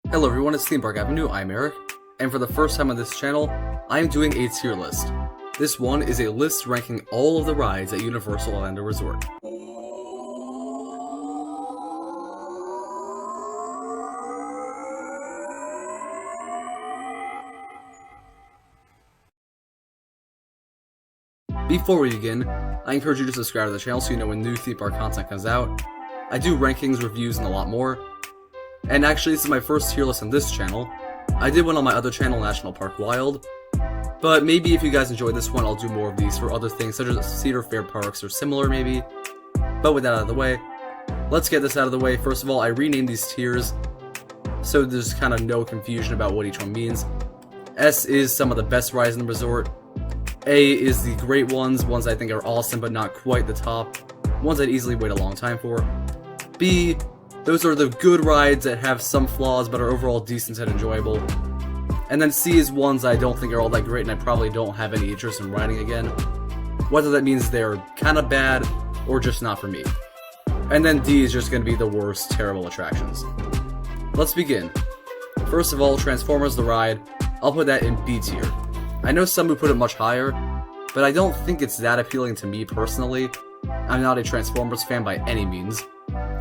Hello everyone, it's Theme Park Avenue, I'm Eric, and for the first time on this channel, I'm doing a tier list. This one is a list ranking all of the rides at Universal Orlando Resort. Before we begin, I encourage you to subscribe to the channel so you know when new theme park content comes out. I do rankings, reviews, and a lot more. And actually, this is my first tier list on this channel. I did one on my other channel, National Park Wild. But maybe if you guys enjoyed this one, I'll do more of these for other things, such as Cedar Fair parks or similar maybe. But with that out of the way, let's get this out of the way. First of all, I renamed these tiers, so there's kind of no confusion about what each one means. S is some of the best rides in the resort. A is the great ones I think are awesome but not quite the top, ones I'd easily wait a long time for. B, those are the good rides that have some flaws but are overall decent and enjoyable. And then C is ones I don't think are all that great and I probably don't have any interest in riding again, whether that means they're kinda bad or just not for me. And then D is just gonna be the worst, terrible attractions. Let's begin. First of all, Transformers the ride, I'll put that in B tier. I know some who put it much higher, but I don't think it's that appealing to me personally. I'm not a Transformers fan by any means.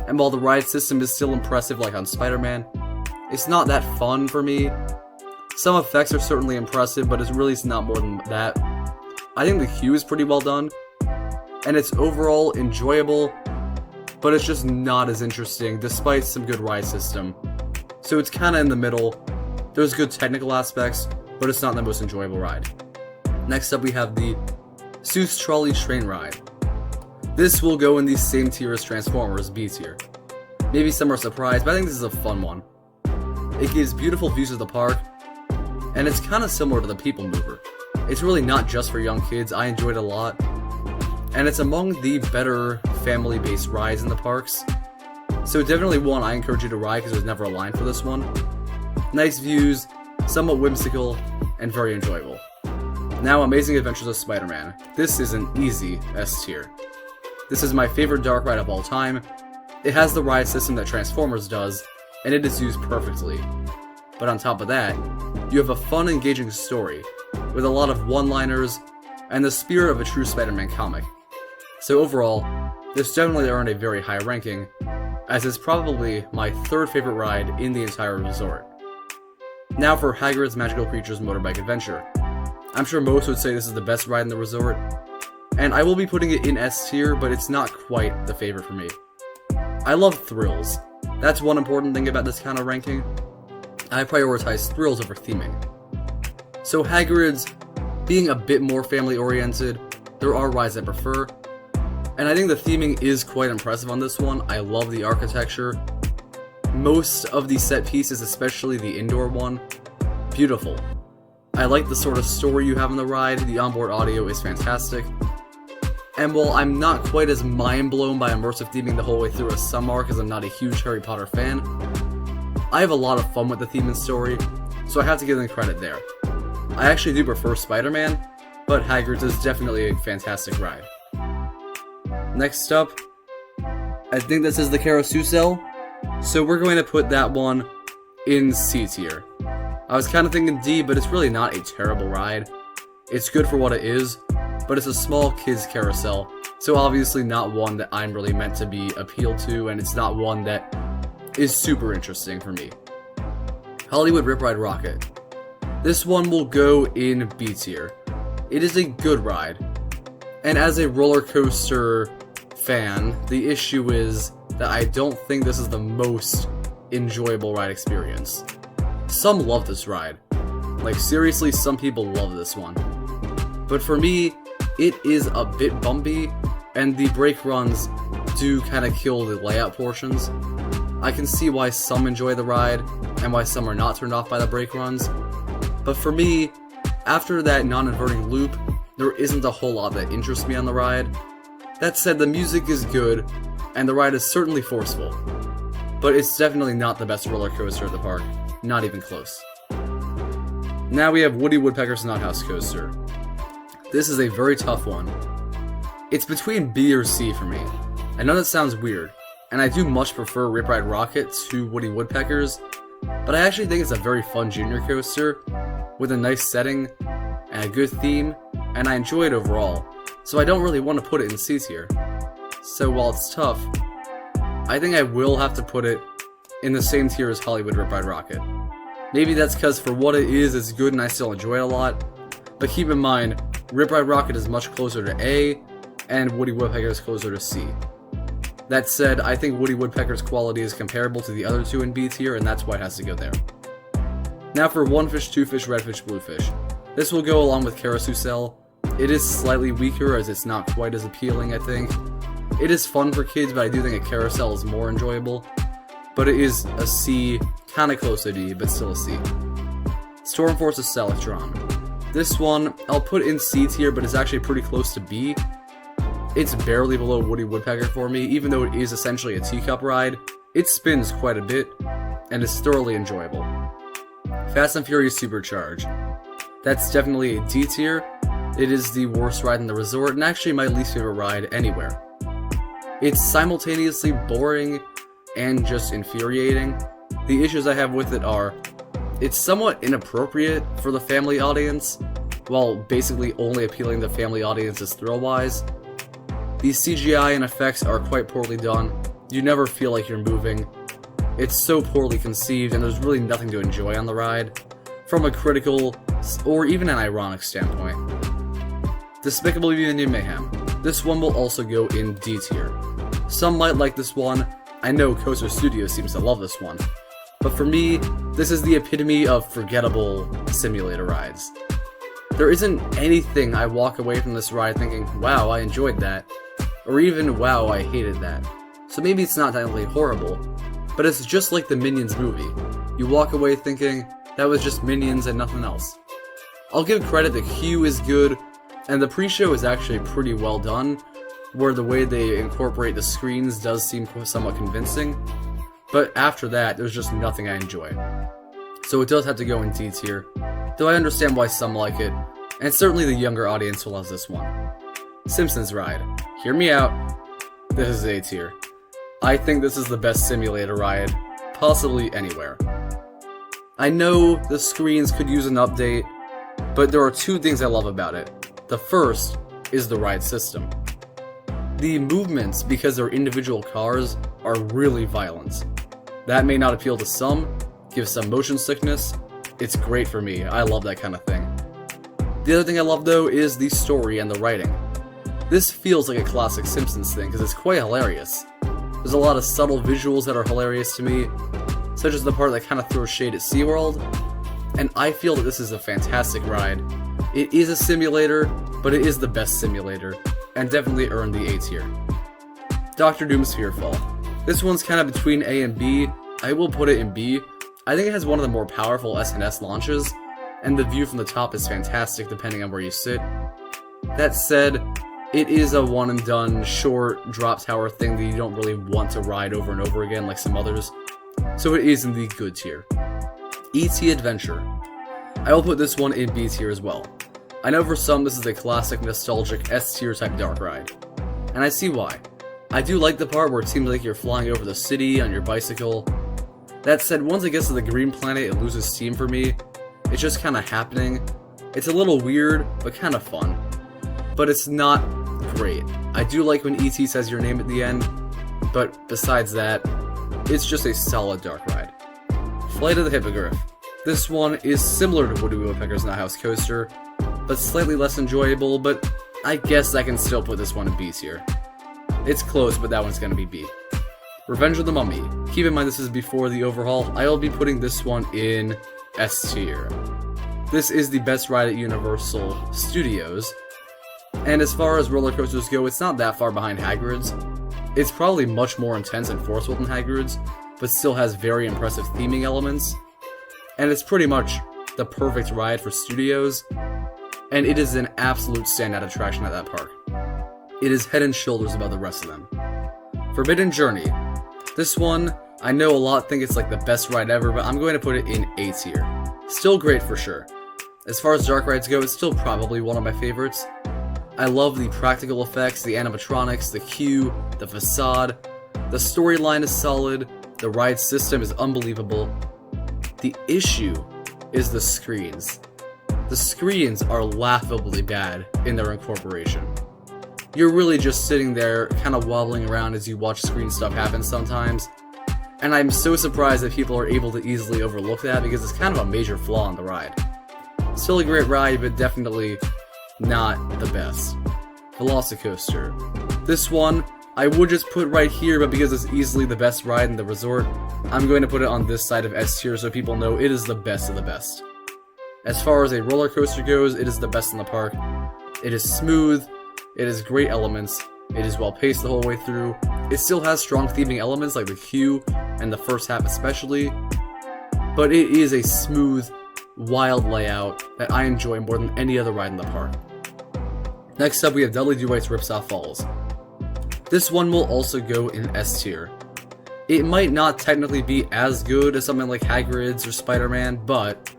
And while the ride system is still impressive like on Spider-Man, it's not that fun for me. Some effects are certainly impressive, but it's really not more than that. I think the queue is pretty well done, and it's overall enjoyable, but it's just not as interesting despite some good ride system. So it's kinda in the middle. There's good technical aspects, but it's not the most enjoyable ride. Next up we have the Seuss Trolley Train Ride. This will go in the same tier as Transformers, B tier. Maybe some are surprised, but I think this is a fun one. It gives beautiful views of the park, and it's kind of similar to the People Mover. It's really not just for young kids, I enjoyed it a lot, and it's among the better family-based rides in the parks. So definitely one I encourage you to ride because there's never a line for this one. Nice views, somewhat whimsical, and very enjoyable. Now, Amazing Adventures of Spider-Man. This is an easy S tier. This is my favorite dark ride of all time. It has the ride system that Transformers does, and it is used perfectly. But on top of that, you have a fun, engaging story, with a lot of one-liners, and the spirit of a true Spider-Man comic. So overall, this definitely earned a very high ranking, as it's probably my third favorite ride in the entire resort. Now for Hagrid's Magical Creatures Motorbike Adventure. I'm sure most would say this is the best ride in the resort, and I will be putting it in S tier, but it's not quite the favorite for me. I love thrills. That's one important thing about this kind of ranking. I prioritize thrills over theming. So Hagrid's, being a bit more family-oriented, there are rides I prefer, and I think the theming is quite impressive on this one. I love the architecture. Most of the set pieces, especially the indoor one, beautiful. I like the sort of story you have on the ride, the onboard audio is fantastic. And while I'm not quite as mind-blown by immersive theming the whole way through as some are because I'm not a huge Harry Potter fan, I have a lot of fun with the theme and story, so I have to give them credit there. I actually do prefer Spider-Man, but Hagrid's is definitely a fantastic ride. Next up, I think this is the Carousel, so we're going to put that one in C tier. I was kind of thinking D, but it's really not a terrible ride. It's good for what it is, but it's a small kids carousel, so obviously not one that I'm really meant to be appealed to, and it's not one that is super interesting for me. Hollywood Rip Ride Rocket. This one will go in B tier. It is a good ride, and as a roller coaster fan, the issue is that I don't think this is the most enjoyable ride experience. Some love this ride. Like seriously, some people love this one. But for me, it is a bit bumpy, and the brake runs do kind of kill the layout portions. I can see why some enjoy the ride, and why some are not turned off by the brake runs. But for me, after that non-inverting loop, there isn't a whole lot that interests me on the ride. That said, the music is good, and the ride is certainly forceful. But it's definitely not the best roller coaster at the park. Not even close. Now we have Woody Woodpecker's Nut House Coaster. This is a very tough one. It's between B or C for me. I know that sounds weird, and I do much prefer Rip Ride Rocket to Woody Woodpecker's, but I actually think it's a very fun junior coaster, with a nice setting, and a good theme, and I enjoy it overall, so I don't really want to put it in C tier. So while it's tough, I think I will have to put it in the same tier as Hollywood Rip Ride Rocket. Maybe that's because for what it is, it's good and I still enjoy it a lot, but keep in mind, Rip Ride Rocket is much closer to A, and Woody Woodpecker is closer to C. That said, I think Woody Woodpecker's quality is comparable to the other two in B tier, and that's why it has to go there. Now for One Fish, Two Fish, Red Fish, Blue Fish. This will go along with Carousel. It is slightly weaker as it's not quite as appealing, I think. It is fun for kids, but I do think a Carousel is more enjoyable. But it is a C, kinda close to D, but still a C. Storm Force's Selectron. This one, I'll put in C tier, but it's actually pretty close to B. It's barely below Woody Woodpecker for me, even though it is essentially a teacup ride. It spins quite a bit, and is thoroughly enjoyable. Fast and Furious Supercharge. That's definitely a D tier. It is the worst ride in the resort, and actually my least favorite ride anywhere. It's simultaneously boring and just infuriating. The issues I have with it are, it's somewhat inappropriate for the family audience, while basically only appealing to family audiences thrill-wise. The CGI and effects are quite poorly done. You never feel like you're moving. It's so poorly conceived, and there's really nothing to enjoy on the ride, from a critical or even an ironic standpoint. Despicable Me and Mayhem. This one will also go in D tier. Some might like this one. I know Coaster Studios seems to love this one. But for me, this is the epitome of forgettable simulator rides. There isn't anything I walk away from this ride thinking, wow, I enjoyed that, or even, wow, I hated that. So maybe it's not technically horrible, but it's just like the Minions movie. You walk away thinking, that was just Minions and nothing else. I'll give credit that Q is good, and the pre-show is actually pretty well done, where the way they incorporate the screens does seem somewhat convincing, but after that, there's just nothing I enjoy. So it does have to go in D tier, though I understand why some like it, and certainly the younger audience who loves this one. Simpsons Ride. Hear me out. This is A tier. I think this is the best simulator ride, possibly anywhere. I know the screens could use an update, but there are two things I love about it. The first is the ride system. The movements, because they're individual cars, are really violent. That may not appeal to some, give some motion sickness. It's great for me, I love that kind of thing. The other thing I love though is the story and the writing. This feels like a classic Simpsons thing because it's quite hilarious. There's a lot of subtle visuals that are hilarious to me, such as the part that kind of throws shade at SeaWorld, and I feel that this is a fantastic ride. It is a simulator, but it is the best simulator, and definitely earned the A tier. Dr. Doom's Fearfall. This one's kind of between A and B. I will put it in B. I think it has one of the more powerful SNS launches, and the view from the top is fantastic depending on where you sit. That said, it is a one and done, short, drop tower thing that you don't really want to ride over and over again like some others, so it is in the good tier. E.T. Adventure. I will put this one in B tier as well. I know for some this is a classic, nostalgic S tier type dark ride, and I see why. I do like the part where it seems like you're flying over the city on your bicycle. That said, once it gets to the green planet, it loses steam for me. It's just kind of happening. It's a little weird, but kind of fun. But it's not great. I do like when E.T. says your name at the end, but besides that, it's just a solid dark ride. Flight of the Hippogriff. This one is similar to Woody Woodpecker's Nut House Coaster, but slightly less enjoyable, but I guess I can still put this one in B tier. It's close, but that one's gonna be B. Revenge of the Mummy. Keep in mind this is before the overhaul. I will be putting this one in S tier. This is the best ride at Universal Studios, and as far as roller coasters go, it's not that far behind Hagrid's. It's probably much more intense and forceful than Hagrid's, but still has very impressive theming elements, and it's pretty much the perfect ride for studios, and it is an absolute standout attraction at that park. It is head and shoulders above the rest of them. Forbidden Journey. This one, I know a lot think it's like the best ride ever, but I'm going to put it in A tier. Still great for sure. As far as dark rides go, it's still probably one of my favorites. I love the practical effects, the animatronics, the queue, the facade. The storyline is solid, the ride system is unbelievable. The issue is the screens. The screens are laughably bad in their incorporation. You're really just sitting there kind of wobbling around as you watch screen stuff happen sometimes, and I'm so surprised that people are able to easily overlook that because it's kind of a major flaw in the ride. Still a great ride, but definitely not the best. Velocicoaster. This one, I would just put right here, but because it's easily the best ride in the resort, I'm going to put it on this side of S tier so people know it is the best of the best. As far as a roller coaster goes, it is the best in the park. It is smooth, it has great elements, it is well paced the whole way through, it still has strong theming elements like the queue and the first half especially, but it is a smooth, wild layout that I enjoy more than any other ride in the park. Next up we have Dudley Do-Right's Ripsaw Falls. This one will also go in S tier. It might not technically be as good as something like Hagrid's or Spider-Man, but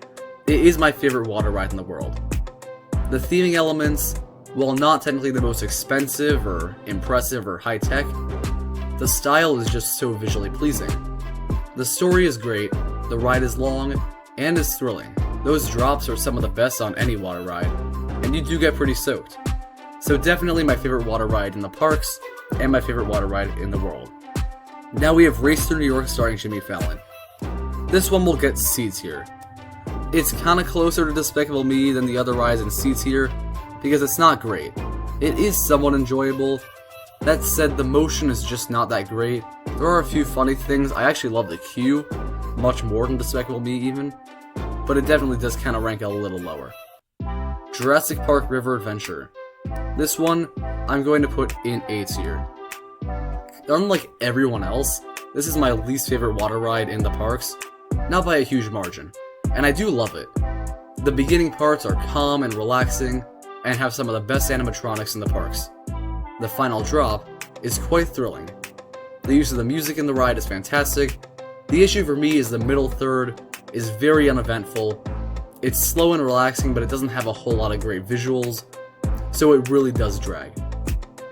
it is my favorite water ride in the world. The theming elements, while not technically the most expensive or impressive or high-tech, the style is just so visually pleasing. The story is great, the ride is long, and is thrilling. Those drops are some of the best on any water ride, and you do get pretty soaked. So definitely my favorite water ride in the parks, and my favorite water ride in the world. Now we have Race Through New York starring Jimmy Fallon. This one will get C tier. It's kinda closer to Despicable Me than the other rides in C tier, because it's not great. It is somewhat enjoyable. That said, the motion is just not that great. There are a few funny things. I actually love the queue, much more than Despicable Me even, but it definitely does kinda rank a little lower. Jurassic Park River Adventure. This one, I'm going to put in A tier. Unlike everyone else, this is my least favorite water ride in the parks, not by a huge margin, and I do love it. The beginning parts are calm and relaxing, and have some of the best animatronics in the parks. The final drop is quite thrilling. The use of the music in the ride is fantastic. The issue for me is the middle third is very uneventful. It's slow and relaxing, but it doesn't have a whole lot of great visuals, so it really does drag.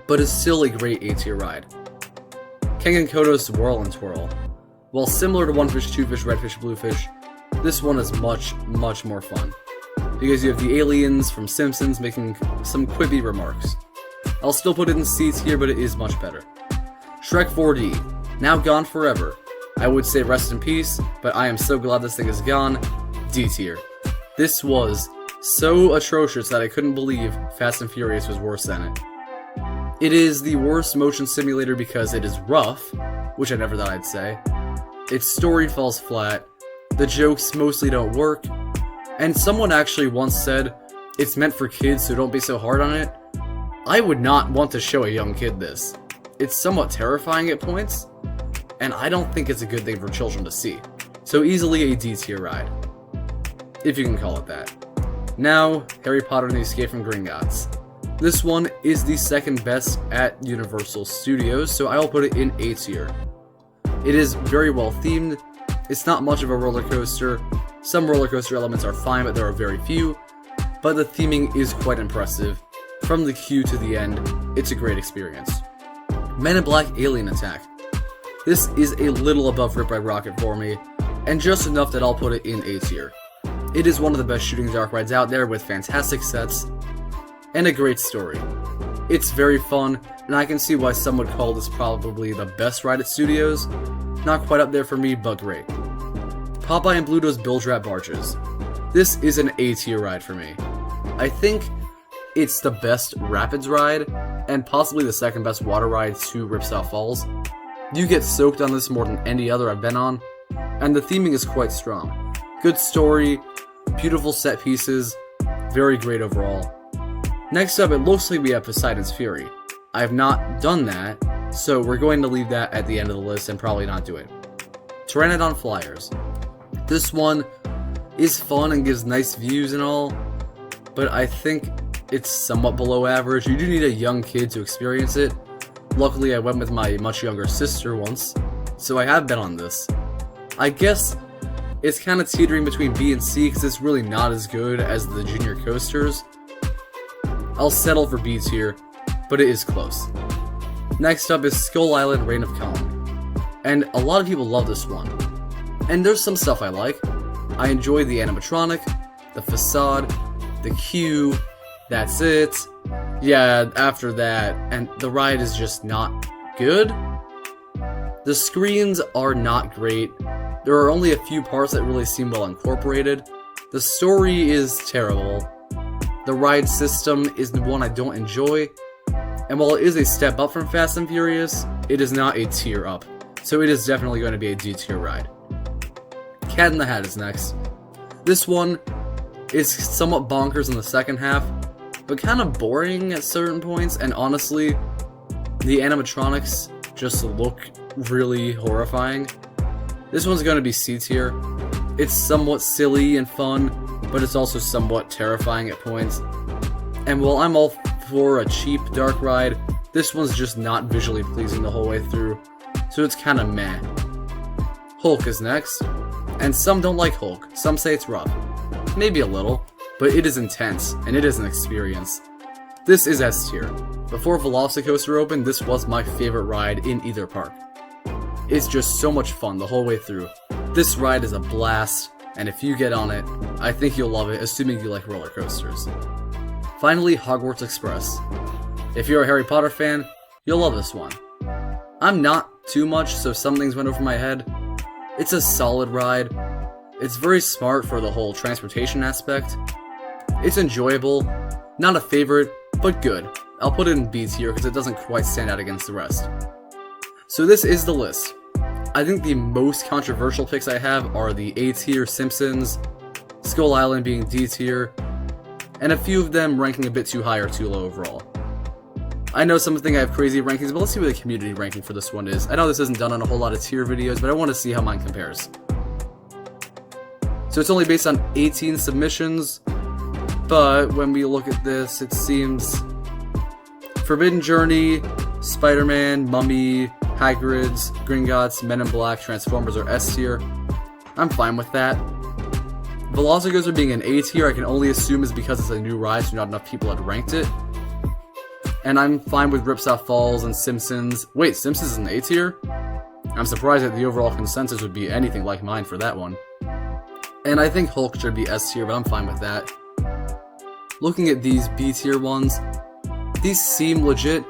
But it's still a great A tier ride. Kengan Kodo's Swirl and Twirl. While similar to One Fish, Two Fish, Red Fish, Blue Fish, this one is much, much more fun. Because you have the aliens from Simpsons making some quippy remarks. I'll still put it in C tier, but it is much better. Shrek 4D, now gone forever. I would say rest in peace, but I am so glad this thing is gone. D tier. This was so atrocious that I couldn't believe Fast and Furious was worse than it. It is the worst motion simulator because it is rough, which I never thought I'd say. Its story falls flat, the jokes mostly don't work, and someone actually once said, it's meant for kids so don't be so hard on it. I would not want to show a young kid this. It's somewhat terrifying at points, and I don't think it's a good thing for children to see. So easily a D tier ride, if you can call it that. Now, Harry Potter and the Escape from Gringotts. This one is the second best at Universal Studios, so I will put it in A tier. It is very well themed. It's not much of a roller coaster. Some roller coaster elements are fine, but there are very few. But the theming is quite impressive. From the queue to the end, it's a great experience. Men in Black Alien Attack. This is a little above Rip Ride Rocket for me, and just enough that I'll put it in A tier. It is one of the best shooting dark rides out there with fantastic sets and a great story. It's very fun, and I can see why some would call this probably the best ride at Studios. Not quite up there for me, but great. Popeye and Bluto's Bilge Rat Barges. This is an A tier ride for me. I think it's the best Rapids ride, and possibly the second best water ride to Ripsaw Falls. You get soaked on this more than any other I've been on, and the theming is quite strong. Good story, beautiful set pieces, very great overall. Next up, it looks like we have Poseidon's Fury. I have not done that, so we're going to leave that at the end of the list and probably not do it. Pteranodon Flyers. This one is fun and gives nice views and all, but I think it's somewhat below average. You do need a young kid to experience it. Luckily, I went with my much younger sister once, so I have been on this. I guess it's kind of teetering between B and C because it's really not as good as the junior coasters. I'll settle for B tier, but it is close. Next up is Skull Island Reign of Kong, and a lot of people love this one. And there's some stuff I like. I enjoy the animatronic, the facade, the queue, that's it. Yeah, after that, and the ride is just not good. The screens are not great. There are only a few parts that really seem well incorporated. The story is terrible. The ride system is the one I don't enjoy. And while it is a step up from Fast and Furious, it is not a tier up. So it is definitely going to be a D tier ride. Cat in the Hat is next. This one is somewhat bonkers in the second half, but kind of boring at certain points, and honestly, the animatronics just look really horrifying. This one's going to be C tier. It's somewhat silly and fun, but it's also somewhat terrifying at points. And while I'm all for a cheap dark ride, this one's just not visually pleasing the whole way through, so it's kind of meh. Hulk is next, and some don't like Hulk. Some say it's rough. Maybe a little, but it is intense, and it is an experience. This is S tier. Before Velocicoaster opened, this was my favorite ride in either park. It's just so much fun the whole way through. This ride is a blast, and if you get on it, I think you'll love it, assuming you like roller coasters. Finally, Hogwarts Express. If you're a Harry Potter fan, you'll love this one. I'm not too much, so some things went over my head. It's a solid ride. It's very smart for the whole transportation aspect. It's enjoyable. Not a favorite, but good. I'll put it in B tier because it doesn't quite stand out against the rest. So this is the list. I think the most controversial picks I have are the A tier Simpsons, Skull Island being D tier, and a few of them ranking a bit too high or too low overall. I know some think I have crazy rankings, but let's see what the community ranking for this one is. I know this isn't done on a whole lot of tier videos, but I want to see how mine compares. So it's only based on 18 submissions, but when we look at this, it seems Forbidden Journey, Spider-Man, Mummy, Hagrid's, Gringotts, Men in Black, Transformers are S tier. I'm fine with that. Velocicoaster being an A tier, I can only assume is because it's a new ride, so not enough people had ranked it. And I'm fine with Ripsaw Falls and Simpsons. Wait, Simpsons is an A tier? I'm surprised that the overall consensus would be anything like mine for that one. And I think Hulk should be S tier, but I'm fine with that. Looking at these B tier ones, these seem legit,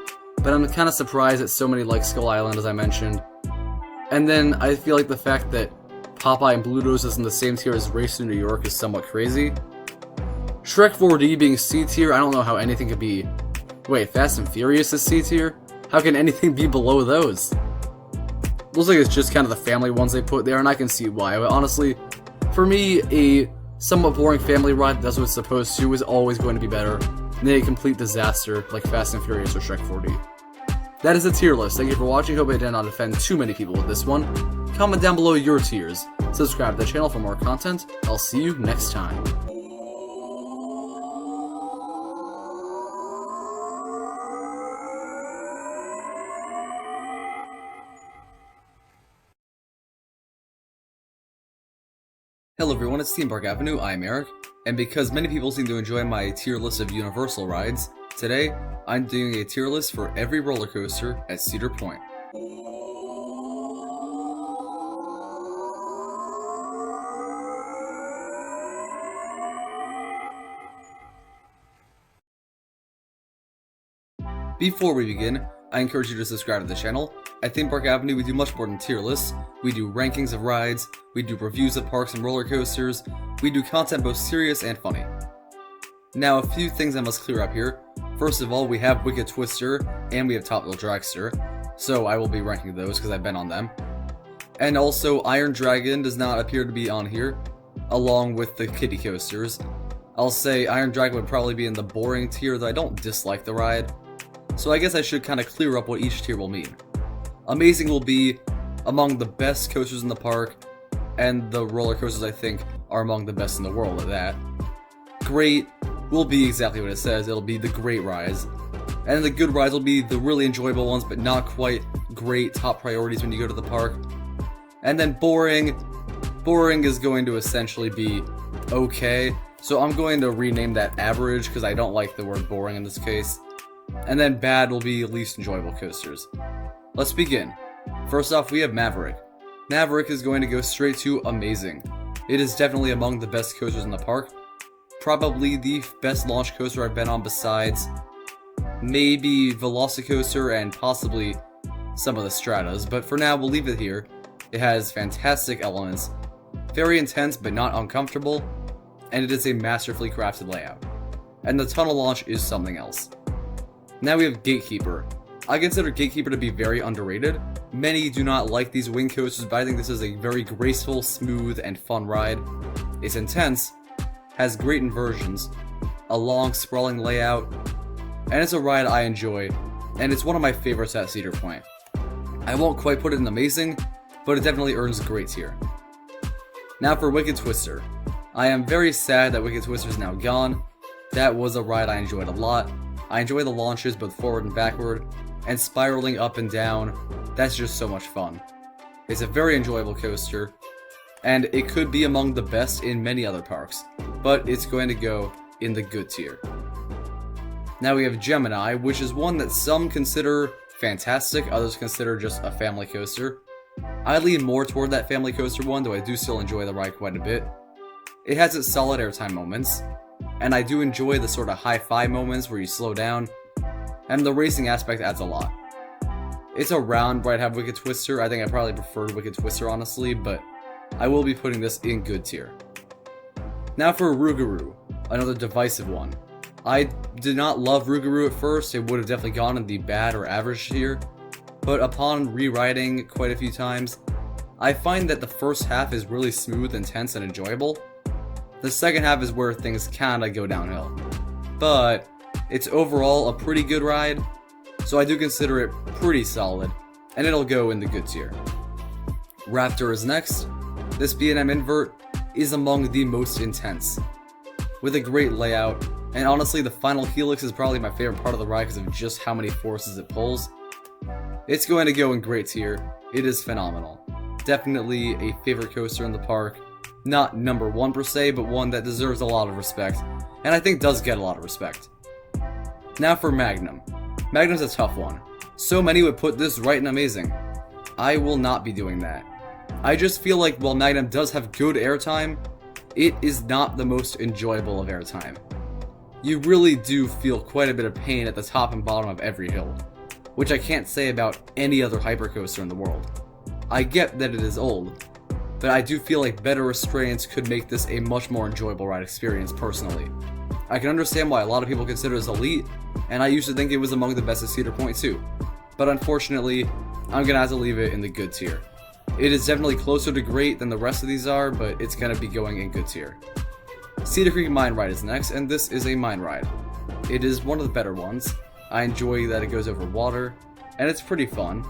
but I'm kind of surprised that so many like Skull Island, as I mentioned. And then I feel like the fact that Popeye and Bluto's is in the same tier as Race to New York is somewhat crazy. Shrek 4D being C tier, I don't know how anything could be... Wait, Fast and Furious is C tier? How can anything be below those? Looks like it's just kind of the family ones they put there, and I can see why, but honestly, for me, a somewhat boring family ride that does what it's supposed to is always going to be better than a complete disaster like Fast and Furious or Shrek 4D. That is a tier list. Thank you for watching. Hope I did not offend too many people with this one. Comment down below your tiers. Subscribe to the channel for more content. I'll see you next time. Hello everyone, it's Theme Park Avenue, I'm Eric, and because many people seem to enjoy my tier list of Universal rides, today I'm doing a tier list for every roller coaster at Cedar Point. Before we begin, I encourage you to subscribe to the channel. At Theme Park Avenue, we do much more than tier lists. We do rankings of rides, we do reviews of parks and roller coasters, we do content both serious and funny. Now, a few things I must clear up here. First of all, we have Wicked Twister, and we have Top Wheel Dragster, so I will be ranking those because I've been on them. And also, Iron Dragon does not appear to be on here, along with the kiddie coasters. I'll say Iron Dragon would probably be in the boring tier, though I don't dislike the ride. So I guess I should kind of clear up what each tier will mean. Amazing will be among the best coasters in the park, and the roller coasters I think are among the best in the world at that. Great will be exactly what it says, it'll be the great rides. And the good rides will be the really enjoyable ones, but not quite great top priorities when you go to the park. And then boring is going to essentially be okay. So I'm going to rename that average because I don't like the word boring in this case. And then bad will be least enjoyable coasters. Let's begin. First off, we have Maverick. Maverick is going to go straight to amazing. It is definitely among the best coasters in the park. Probably the best launch coaster I've been on besides maybe Velocicoaster and possibly some of the Stratas, but for now we'll leave it here. It has fantastic elements, very intense but not uncomfortable, and it is a masterfully crafted layout. And the tunnel launch is something else. Now we have Gatekeeper. I consider Gatekeeper to be very underrated. Many do not like these wing coasters, but I think this is a very graceful, smooth, and fun ride. It's intense, has great inversions, a long, sprawling layout, and it's a ride I enjoy, and it's one of my favorites at Cedar Point. I won't quite put it in amazing, but it definitely earns great tier. Now for Wicked Twister. I am very sad that Wicked Twister is now gone. That was a ride I enjoyed a lot. I enjoy the launches both forward and backward, and spiraling up and down. That's just so much fun. It's a very enjoyable coaster, and it could be among the best in many other parks, but it's going to go in the good tier. Now we have Gemini, which is one that some consider fantastic, others consider just a family coaster. I lean more toward that family coaster one, though I do still enjoy the ride quite a bit. It has its solid airtime moments, and I do enjoy the sort of high-five moments where you slow down, and the racing aspect adds a lot. It's around where I'd have Wicked Twister. I think I probably preferred Wicked Twister, honestly, but I will be putting this in good tier. Now for Rougarou, another divisive one. I did not love Rougarou at first. It would have definitely gone in the bad or average tier, but upon rewriting quite a few times, I find that the first half is really smooth, intense, and enjoyable. The second half is where things kinda go downhill, but it's overall a pretty good ride, so I do consider it pretty solid, and it'll go in the good tier. Raptor is next. This B&M invert is among the most intense, with a great layout, and honestly the final helix is probably my favorite part of the ride because of just how many forces it pulls. It's going to go in great tier. It is phenomenal. Definitely a favorite coaster in the park. Not number one per se, but one that deserves a lot of respect, and I think does get a lot of respect. Now for Magnum. Magnum's a tough one. So many would put this right in amazing. I will not be doing that. I just feel like while Magnum does have good airtime, it is not the most enjoyable of airtime. You really do feel quite a bit of pain at the top and bottom of every hill, which I can't say about any other hypercoaster in the world. I get that it is old, but I do feel like better restraints could make this a much more enjoyable ride experience personally. I can understand why a lot of people consider this elite, and I used to think it was among the best at Cedar Point too, but unfortunately, I'm gonna have to leave it in the good tier. It is definitely closer to great than the rest of these are, but it's gonna be going in good tier. Cedar Creek Mine Ride is next, and this is a mine ride. It is one of the better ones. I enjoy that it goes over water, and it's pretty fun.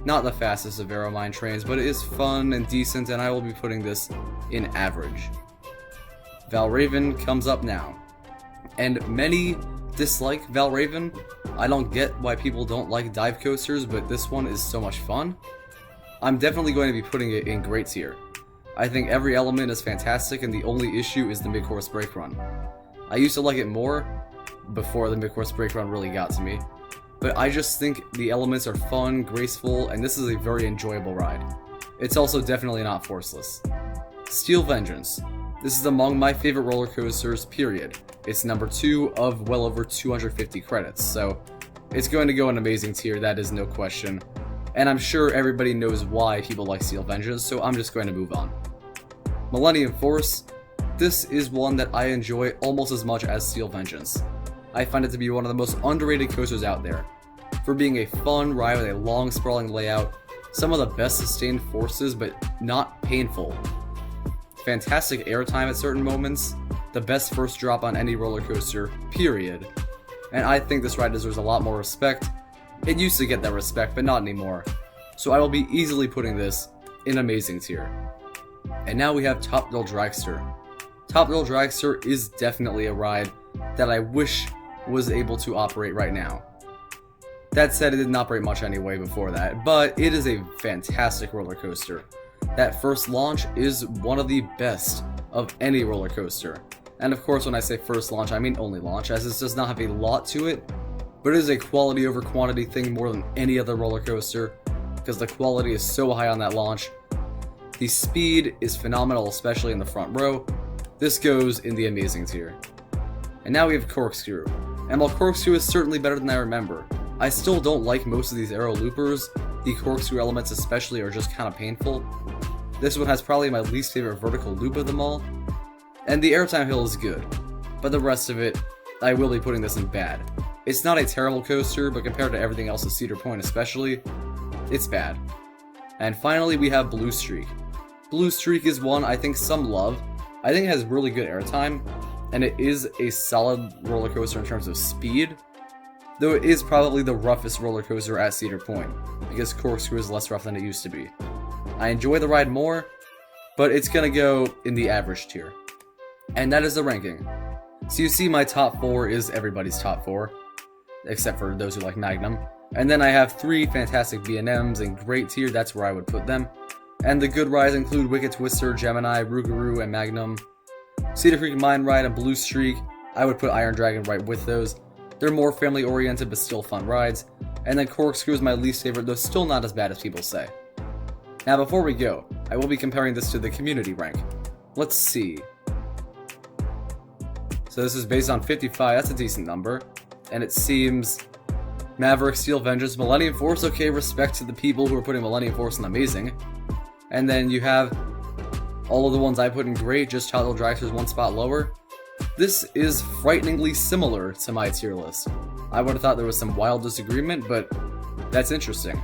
Not the fastest of Aero Mine trains, but it is fun and decent, and I will be putting this in average. Valraven comes up now, and many dislike Valraven. I don't get why people don't like dive coasters, but this one is so much fun. I'm definitely going to be putting it in great tier. I think every element is fantastic, and the only issue is the mid-course brake run. I used to like it more before the mid-course brake run really got to me, but I just think the elements are fun, graceful, and this is a very enjoyable ride. It's also definitely not forceless. Steel Vengeance. This is among my favorite roller coasters, period. It's number 2 of well over 250 credits, so it's going to go in amazing tier, that is no question. And I'm sure everybody knows why people like Steel Vengeance, so I'm just going to move on. Millennium Force. This is one that I enjoy almost as much as Steel Vengeance. I find it to be one of the most underrated coasters out there, for being a fun ride with a long sprawling layout, some of the best sustained forces but not painful, fantastic airtime at certain moments, the best first drop on any roller coaster, period. And I think this ride deserves a lot more respect. It used to get that respect, but not anymore, so I will be easily putting this in amazing tier. And now we have Top Thrill Dragster. Top Thrill Dragster is definitely a ride that I wish was able to operate right now. That said, it didn't operate much anyway before that, but it is a fantastic roller coaster. That first launch is one of the best of any roller coaster. And of course, when I say first launch, I mean only launch, as this does not have a lot to it, but it is a quality over quantity thing more than any other roller coaster, because the quality is so high on that launch. The speed is phenomenal, especially in the front row. This goes in the amazing tier. And now we have Corkscrew. And while Corkscrew is certainly better than I remember, I still don't like most of these arrow loopers. The Corkscrew elements especially are just kind of painful. This one has probably my least favorite vertical loop of them all. And the airtime hill is good, but the rest of it, I will be putting this in bad. It's not a terrible coaster, but compared to everything else at Cedar Point especially, it's bad. And finally we have Blue Streak. Blue Streak is one I think some love. I think it has really good airtime, and it is a solid roller coaster in terms of speed, though it is probably the roughest roller coaster at Cedar Point, because Corkscrew is less rough than it used to be. I enjoy the ride more, but it's gonna go in the average tier. And that is the ranking. So you see my top 4 is everybody's top 4, except for those who like Magnum. And then I have 3 fantastic B&Ms in great tier, that's where I would put them. And the good rides include Wicked Twister, Gemini, Rougarou, and Magnum. Cedar Creek Mine Ride and Blue Streak, I would put Iron Dragon right with those. They're more family oriented but still fun rides. And then Corkscrew is my least favorite, though still not as bad as people say. Now before we go, I will be comparing this to the community rank. Let's see. So this is based on 55, that's a decent number. And it seems Maverick, Steel Vengeance, Millennium Force, okay, respect to the people who are putting Millennium Force in amazing. And then you have all of the ones I put in great, just Child Dragster's one spot lower. This is frighteningly similar to my tier list. I would have thought there was some wild disagreement, but that's interesting.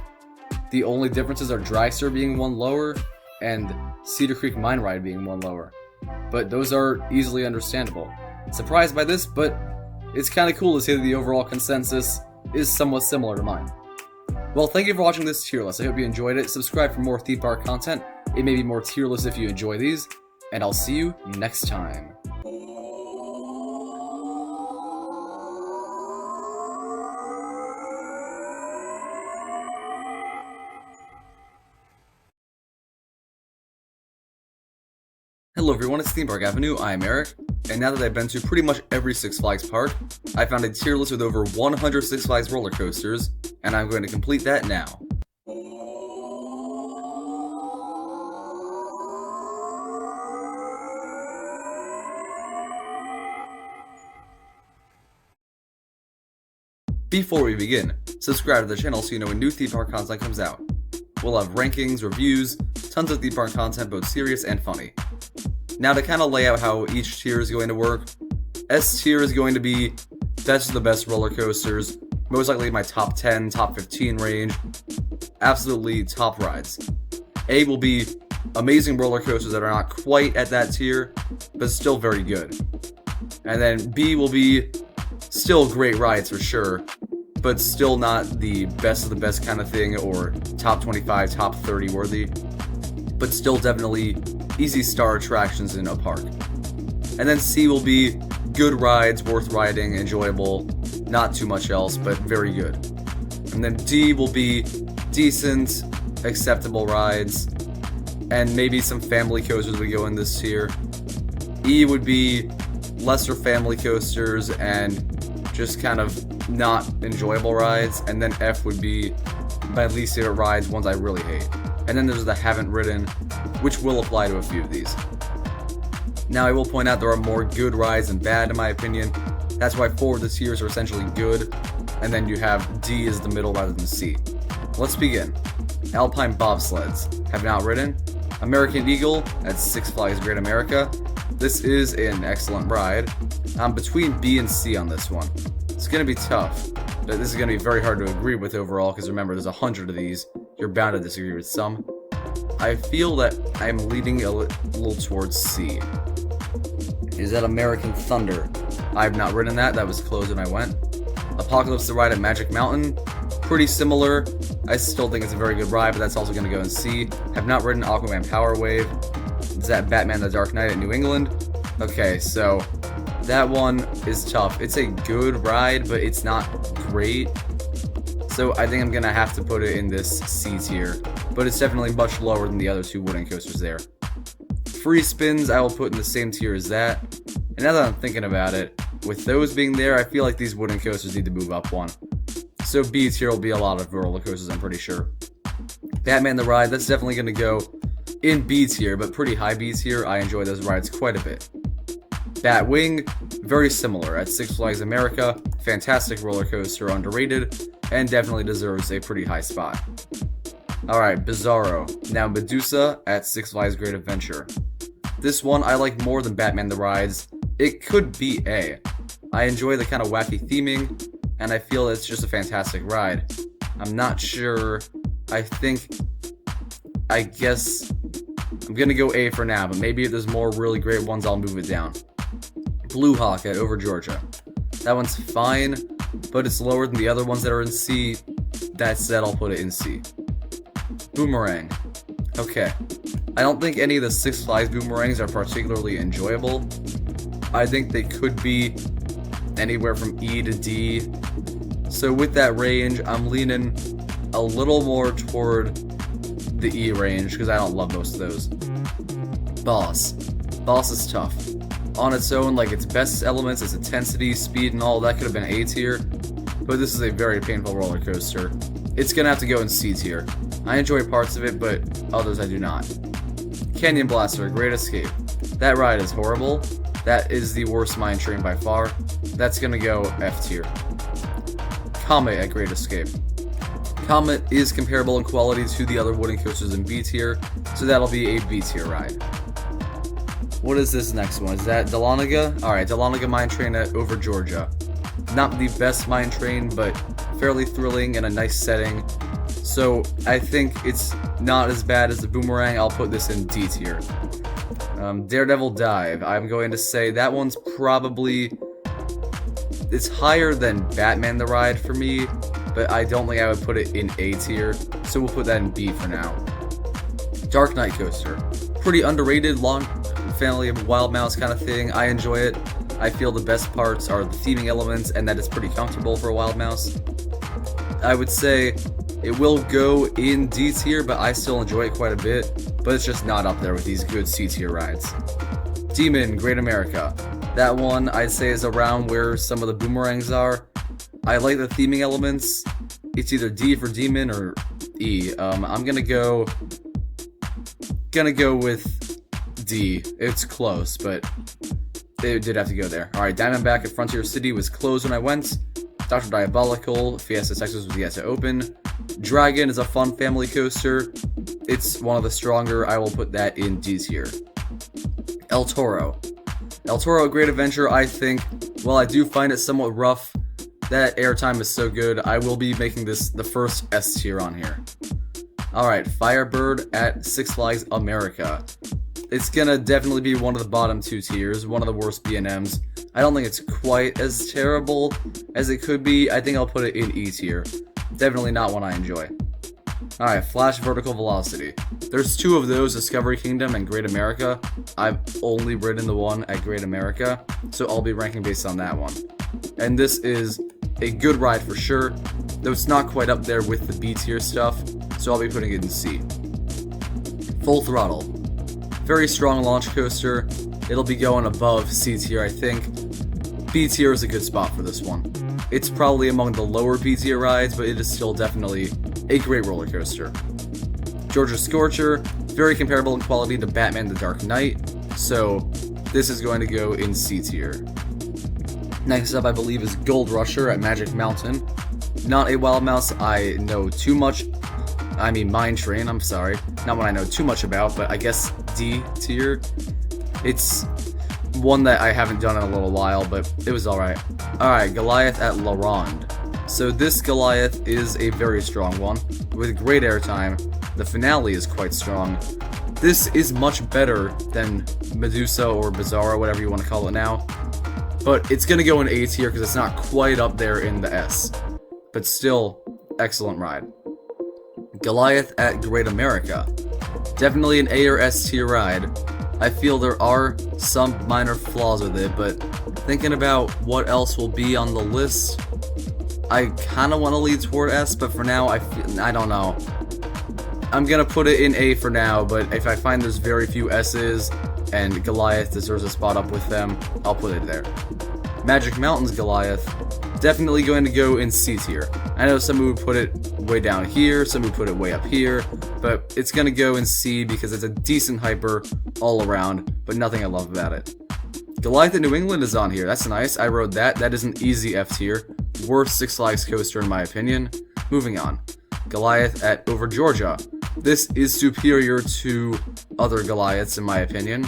The only differences are Dragster being one lower, and Cedar Creek Mine Ride being one lower. But those are easily understandable. Surprised by this, but it's kind of cool to see that the overall consensus is somewhat similar to mine. Well, thank you for watching this tier list. I hope you enjoyed it. Subscribe for more theme park content. It may be more tier lists if you enjoy these. And I'll see you next time. Hello everyone, it's Theme Park Avenue, I'm Eric, and now that I've been to pretty much every Six Flags park, I found a tier list with over 100 Six Flags roller coasters, and I'm going to complete that now. Before we begin, subscribe to the channel so you know when new theme park content comes out. We'll have rankings, reviews, tons of theme park content both serious and funny. Now to kind of lay out how each tier is going to work, S tier is going to be best of the best roller coasters, most likely my top 10, top 15 range, absolutely top rides. A will be amazing roller coasters that are not quite at that tier, but still very good. And then B will be still great rides for sure, but still not the best of the best kind of thing or top 25, top 30 worthy, but still definitely easy star attractions in a park. And then C will be good rides, worth riding, enjoyable, not too much else, but very good. And then D will be decent, acceptable rides, and maybe some family coasters would go in this tier. E would be lesser family coasters and just kind of not enjoyable rides, and then F would be my least favorite rides, ones I really hate. And then there's the haven't ridden, which will apply to a few of these. Now I will point out there are more good rides than bad in my opinion. That's why 4 of the tiers are essentially good, and then you have D as the middle rather than C. Let's begin. Alpine Bobsleds. Have not ridden. American Eagle at Six Flags Great America. This is an excellent ride. I'm between B and C on this one. It's going to be tough, but this is going to be very hard to agree with overall, because remember, there's 100 of these. You're bound to disagree with some. I feel that I'm leaning a little towards C. Is that American Thunder? I have not ridden that. That was closed when I went. Apocalypse the Ride at Magic Mountain. Pretty similar. I still think it's a very good ride, but that's also going to go in C. Have not ridden Aquaman Power Wave. Is that Batman the Dark Knight at New England? Okay, so that one is tough. It's a good ride, but it's not great. So I think I'm going to have to put it in this C tier, but it's definitely much lower than the other 2 wooden coasters there. Free Spins I will put in the same tier as that. And now that I'm thinking about it, with those being there, I feel like these wooden coasters need to move up one. So B tier will be a lot of roller coasters, I'm pretty sure. Batman the Ride, that's definitely going to go in B tier, but pretty high B tier. I enjoy those rides quite a bit. Batwing, very similar at Six Flags America. Fantastic roller coaster, underrated, and definitely deserves a pretty high spot. Alright, Bizarro. Now Medusa at Six Flags Great Adventure. This one I like more than Batman the Rides. It could be A. I enjoy the kind of wacky theming, and I feel it's just a fantastic ride. I'm not sure. I guess I'm gonna go A for now, but maybe if there's more really great ones, I'll move it down. Blue Hawk at Over Georgia. That one's fine, but it's lower than the other ones that are in C. That said, I'll put it in C. Boomerang. Okay. I don't think any of the Six Flags boomerangs are particularly enjoyable. I think they could be anywhere from E to D. So with that range, I'm leaning a little more toward the E range because I don't love most of those. Boss. Boss is tough. On its own, like its best elements, its intensity, speed, and all that could have been A tier, but this is a very painful roller coaster. It's gonna have to go in C tier. I enjoy parts of it, but others I do not. Canyon Blaster, Great Escape. That ride is horrible. That is the worst mine train by far. That's gonna go F tier. Comet at Great Escape. Comet is comparable in quality to the other wooden coasters in B tier, so that'll be a B tier ride. What is this next one? Is that Dahlonega? Alright, Dahlonega Mine Train at Over Georgia. Not the best mine train, but fairly thrilling and a nice setting. So I think it's not as bad as the Boomerang. I'll put this in D tier. Daredevil Dive. I'm going to say that one's probably... It's higher than Batman the Ride for me, but I don't think I would put it in A tier, so we'll put that in B for now. Dark Knight Coaster. Pretty underrated, long family of Wild Mouse kind of thing. I enjoy it. I feel the best parts are the theming elements and that it's pretty comfortable for a Wild Mouse. I would say it will go in D tier, but I still enjoy it quite a bit, but it's just not up there with these good C tier rides. Demon, Great America. That one I'd say is around where some of the boomerangs are. I like the theming elements. It's either D for Demon or E. I'm gonna go with D. It's close, but it did have to go there. Alright, Diamondback at Frontier City was closed when I went. Dr. Diabolical, Fiesta Texas was yet to open. Dragon is a fun family coaster. It's one of the stronger. I will put that in D tier. El Toro. El Toro Great Adventure, I think, while I do find it somewhat rough, that airtime is so good, I will be making this the first S tier on here. Alright, Firebird at Six Flags America. It's gonna definitely be one of the bottom two tiers, one of the worst B&Ms. I don't think it's quite as terrible as it could be. I think I'll put it in E tier. Definitely not one I enjoy. Alright, Flash Vertical Velocity. There's two of those, Discovery Kingdom and Great America. I've only ridden the one at Great America, so I'll be ranking based on that one. And this is a good ride for sure, though it's not quite up there with the B tier stuff, so I'll be putting it in C. Full Throttle. Very strong launch coaster. It'll be going above C tier, I think. B tier is a good spot for this one. It's probably among the lower B tier rides, but it is still definitely a great roller coaster. Georgia Scorcher, very comparable in quality to Batman the Dark Knight, so this is going to go in C tier. Next up, I believe, is Gold Rusher at Magic Mountain. Not a Wild Mouse I know too much. I mean, Mine Train, I'm sorry. Not one I know too much about, but I guess D tier. It's one that I haven't done in a little while, but it was alright. Alright, Goliath at La Ronde. So this Goliath is a very strong one, with great airtime. The finale is quite strong. This is much better than Medusa or Bizarro, whatever you want to call it now. But it's going to go in A tier because it's not quite up there in the S. But still, excellent ride. Goliath at Great America. Definitely an A or S tier ride. I feel there are some minor flaws with it, but thinking about what else will be on the list, I kind of want to lead toward S, but for now, I don't know. I'm going to put it in A for now, but if I find there's very few S's and Goliath deserves a spot up with them, I'll put it there. Magic Mountain's Goliath. definitely going to go in C tier. I know some would put it way down here, some would put it way up here, but it's going to go in C because it's a decent hyper all around, but nothing I love about it. Goliath at New England is on here. That's nice. I rode that. That is an easy F tier. Worst Six Flags coaster in my opinion. Moving on. Goliath at Over Georgia. This is superior to other Goliaths in my opinion.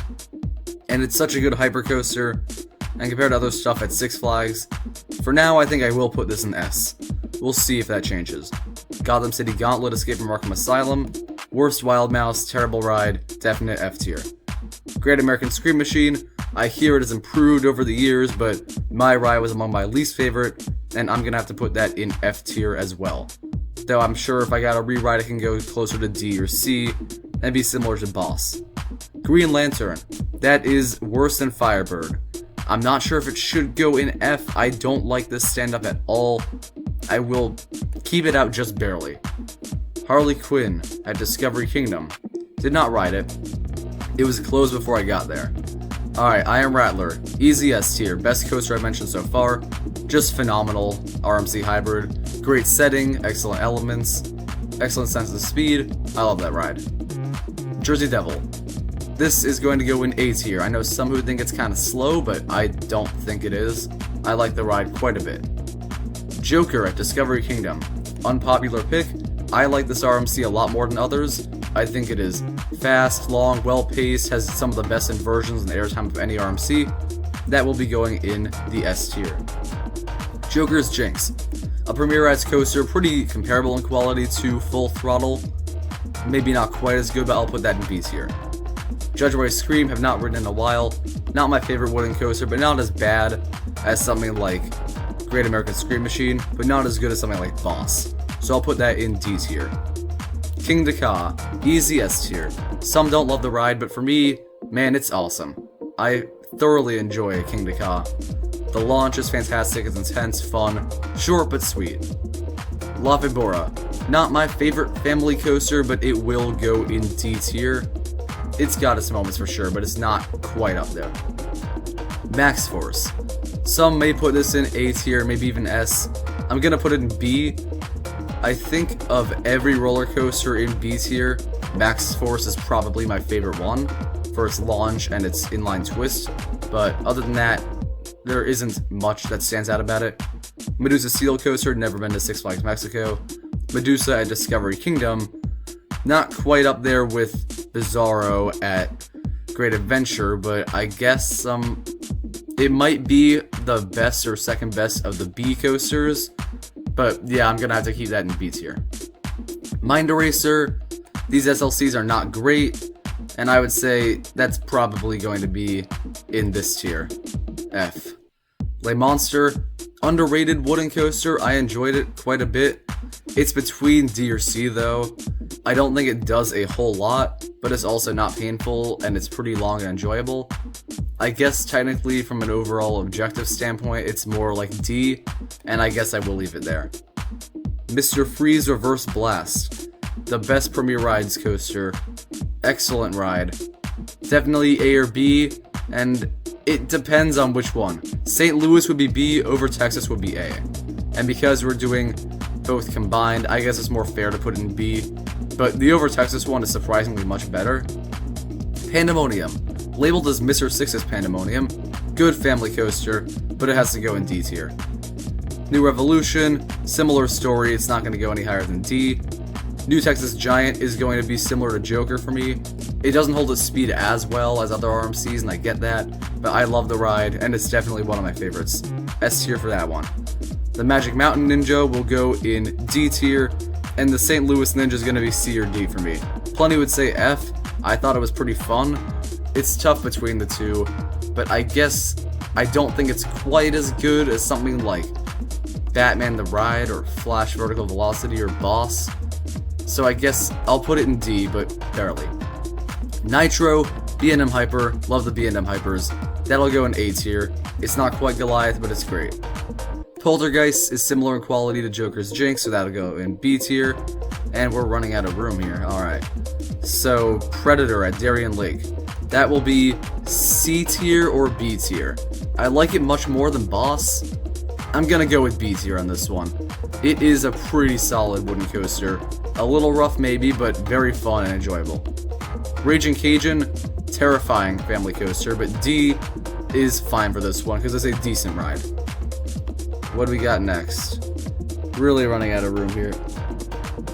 And it's such a good hyper coaster. And compared to other stuff at Six Flags, for now I think I will put this in S. We'll see if that changes. Gotham City Gauntlet Escape from Arkham Asylum. Worst Wild Mouse. Terrible ride. Definite F tier. Great American Scream Machine. I hear it has improved over the years, but my ride was among my least favorite, and I'm gonna have to put that in F tier as well. Though I'm sure if I got a rewrite, I can go closer to D or C, and be similar to Boss. Green Lantern. That is worse than Firebird. I'm not sure if it should go in F. I don't like this stand-up at all. I will keep it out just barely. Harley Quinn at Discovery Kingdom. Did not ride it. It was closed before I got there. Alright, I Am Rattler. Easy S tier. Best coaster I've mentioned so far. Just phenomenal. RMC hybrid. Great setting, excellent elements, excellent sense of speed. I love that ride. Jersey Devil. This is going to go in A tier. I know some who think it's kind of slow, but I don't think it is. I like the ride quite a bit. Joker at Discovery Kingdom. Unpopular pick. I like this RMC a lot more than others. I think it is fast, long, well-paced, has some of the best inversions and airtime of any RMC. That will be going in the S tier. Joker's Jinx. A Premier Rides coaster, pretty comparable in quality to Full Throttle. Maybe not quite as good, but I'll put that in B tier. Judge Roy Scream, have not ridden in a while. Not my favorite wooden coaster, but not as bad as something like Great American Scream Machine, but not as good as something like Boss. So I'll put that in D tier. King Dakar, easy S tier. Some don't love the ride, but for me, man, it's awesome. I thoroughly enjoy King Dakar. The launch is fantastic, it's intense, fun, short but sweet. La Vibora, not my favorite family coaster, but it will go in D tier. It's got its moments for sure, but it's not quite up there. Max Force. Some may put this in A tier, maybe even S. I'm gonna put it in B. I think of every roller coaster in B tier, Max Force is probably my favorite one for its launch and its inline twist, but other than that, there isn't much that stands out about it. Medusa Seal Coaster, never been to Six Flags Mexico. Medusa at Discovery Kingdom, not quite up there with Bizarro at Great Adventure, but I guess it might be the best or second best of the B coasters. But yeah, I'm gonna have to keep that in B tier. Mind Eraser, these SLCs are not great, and I would say that's probably going to be in this tier, F. Le Monster, underrated wooden coaster, I enjoyed it quite a bit. It's between D or C though. I don't think it does a whole lot, but it's also not painful, and it's pretty long and enjoyable. I guess technically from an overall objective standpoint, it's more like D, and I guess I will leave it there. Mr. Freeze Reverse Blast, the best Premier Rides coaster, excellent ride. Definitely A or B, and it depends on which one. St. Louis would be B, Over Texas would be A. And because we're doing both combined, I guess it's more fair to put it in B, but the Over Texas one is surprisingly much better. Pandemonium, labeled as Mr. Six's Pandemonium, good family coaster, but it has to go in D tier. New Revolution, similar story, it's not going to go any higher than D. New Texas Giant is going to be similar to Joker for me. It doesn't hold its speed as well as other RMCs, and I get that, but I love the ride, and it's definitely one of my favorites. S tier for that one. The Magic Mountain Ninja will go in D tier, and the St. Louis Ninja is going to be C or D for me. Plenty would say F. I thought it was pretty fun. It's tough between the two, but I guess I don't think it's quite as good as something like Batman the Ride or Flash Vertical Velocity or Boss. So I guess I'll put it in D, but barely. Nitro, B&M Hyper, love the B&M Hypers. That'll go in A tier. It's not quite Goliath, but it's great. Poltergeist is similar in quality to Joker's Jinx, so that'll go in B tier. And we're running out of room here. Alright. So, Predator at Darien Lake. That will be C tier or B tier. I like it much more than Boss. I'm gonna go with B tier on this one. It is a pretty solid wooden coaster. A little rough maybe, but very fun and enjoyable. Raging Cajun, terrifying family coaster, but D is fine for this one because it's a decent ride. What do we got next? Really running out of room here.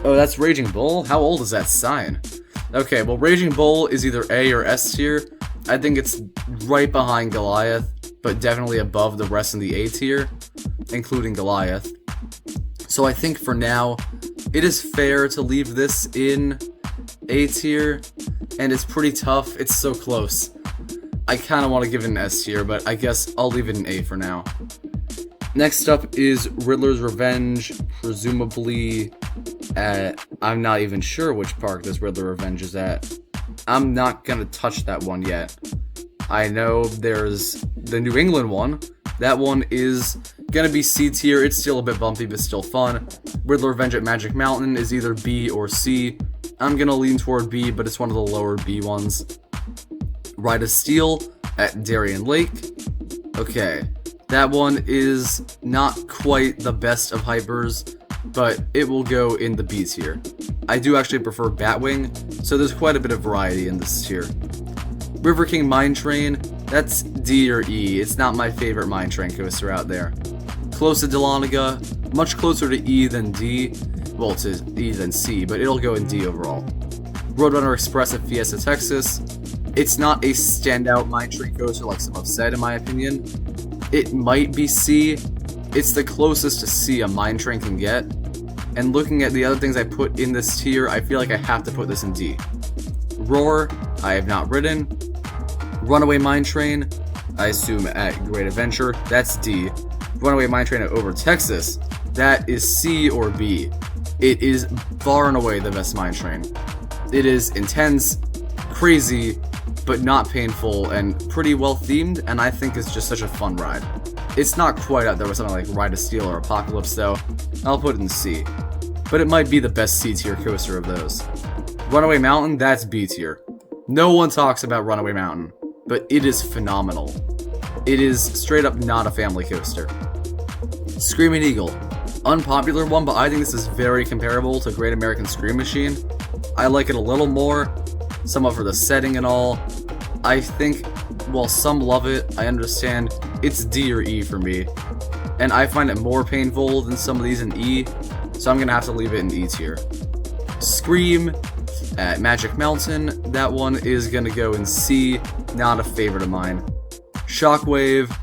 Oh, that's Raging Bull? How old is that sign? Okay, well, Raging Bull is either A or S tier. I think it's right behind Goliath, but definitely above the rest in the A tier, including Goliath. So I think for now, it is fair to leave this in A tier, and it's pretty tough. It's so close. I kind of want to give it an S tier, but I guess I'll leave it in A for now. Next up is Riddler's Revenge, presumably at, I'm not even sure which park this Riddler Revenge is at. I'm not gonna touch that one yet. I know there's the New England one. That one is gonna be C tier. It's still a bit bumpy, but still fun. Riddler Revenge at Magic Mountain is either B or C. I'm gonna lean toward B, but it's one of the lower B ones. Ride of Steel at Darien Lake. Okay, that one is not quite the best of hypers, but it will go in the B tier. I do actually prefer Batwing, so there's quite a bit of variety in this tier. River King Mine Train, that's D or E. It's not my favorite mine train coaster out there. Close to Dahlonega, much closer to E than D. Well, to E than C, but it'll go in D overall. Roadrunner Express at Fiesta, Texas. It's not a standout mine train coaster like some have said, in my opinion. It might be C. It's the closest to C a mine train can get. And looking at the other things I put in this tier, I feel like I have to put this in D. Roar, I have not ridden. Runaway Mine Train, I assume at Great Adventure, that's D. Runaway Mine Train at Over Texas, that is C or B. It is far and away the best mine train. It is intense, crazy, but not painful, and pretty well themed, and I think it's just such a fun ride. It's not quite up there with something like Ride of Steel or Apocalypse though. I'll put it in C. But it might be the best C tier coaster of those. Runaway Mountain, that's B tier. No one talks about Runaway Mountain, but it is phenomenal. It is straight up not a family coaster. Screaming Eagle, unpopular one, but I think this is very comparable to Great American Scream Machine. I like it a little more, somewhat for the setting and all. I think, while some love it, I understand, it's D or E for me. And I find it more painful than some of these in E, so I'm gonna have to leave it in E tier. Scream at Magic Mountain, that one is gonna go in C, not a favorite of mine. Shockwave,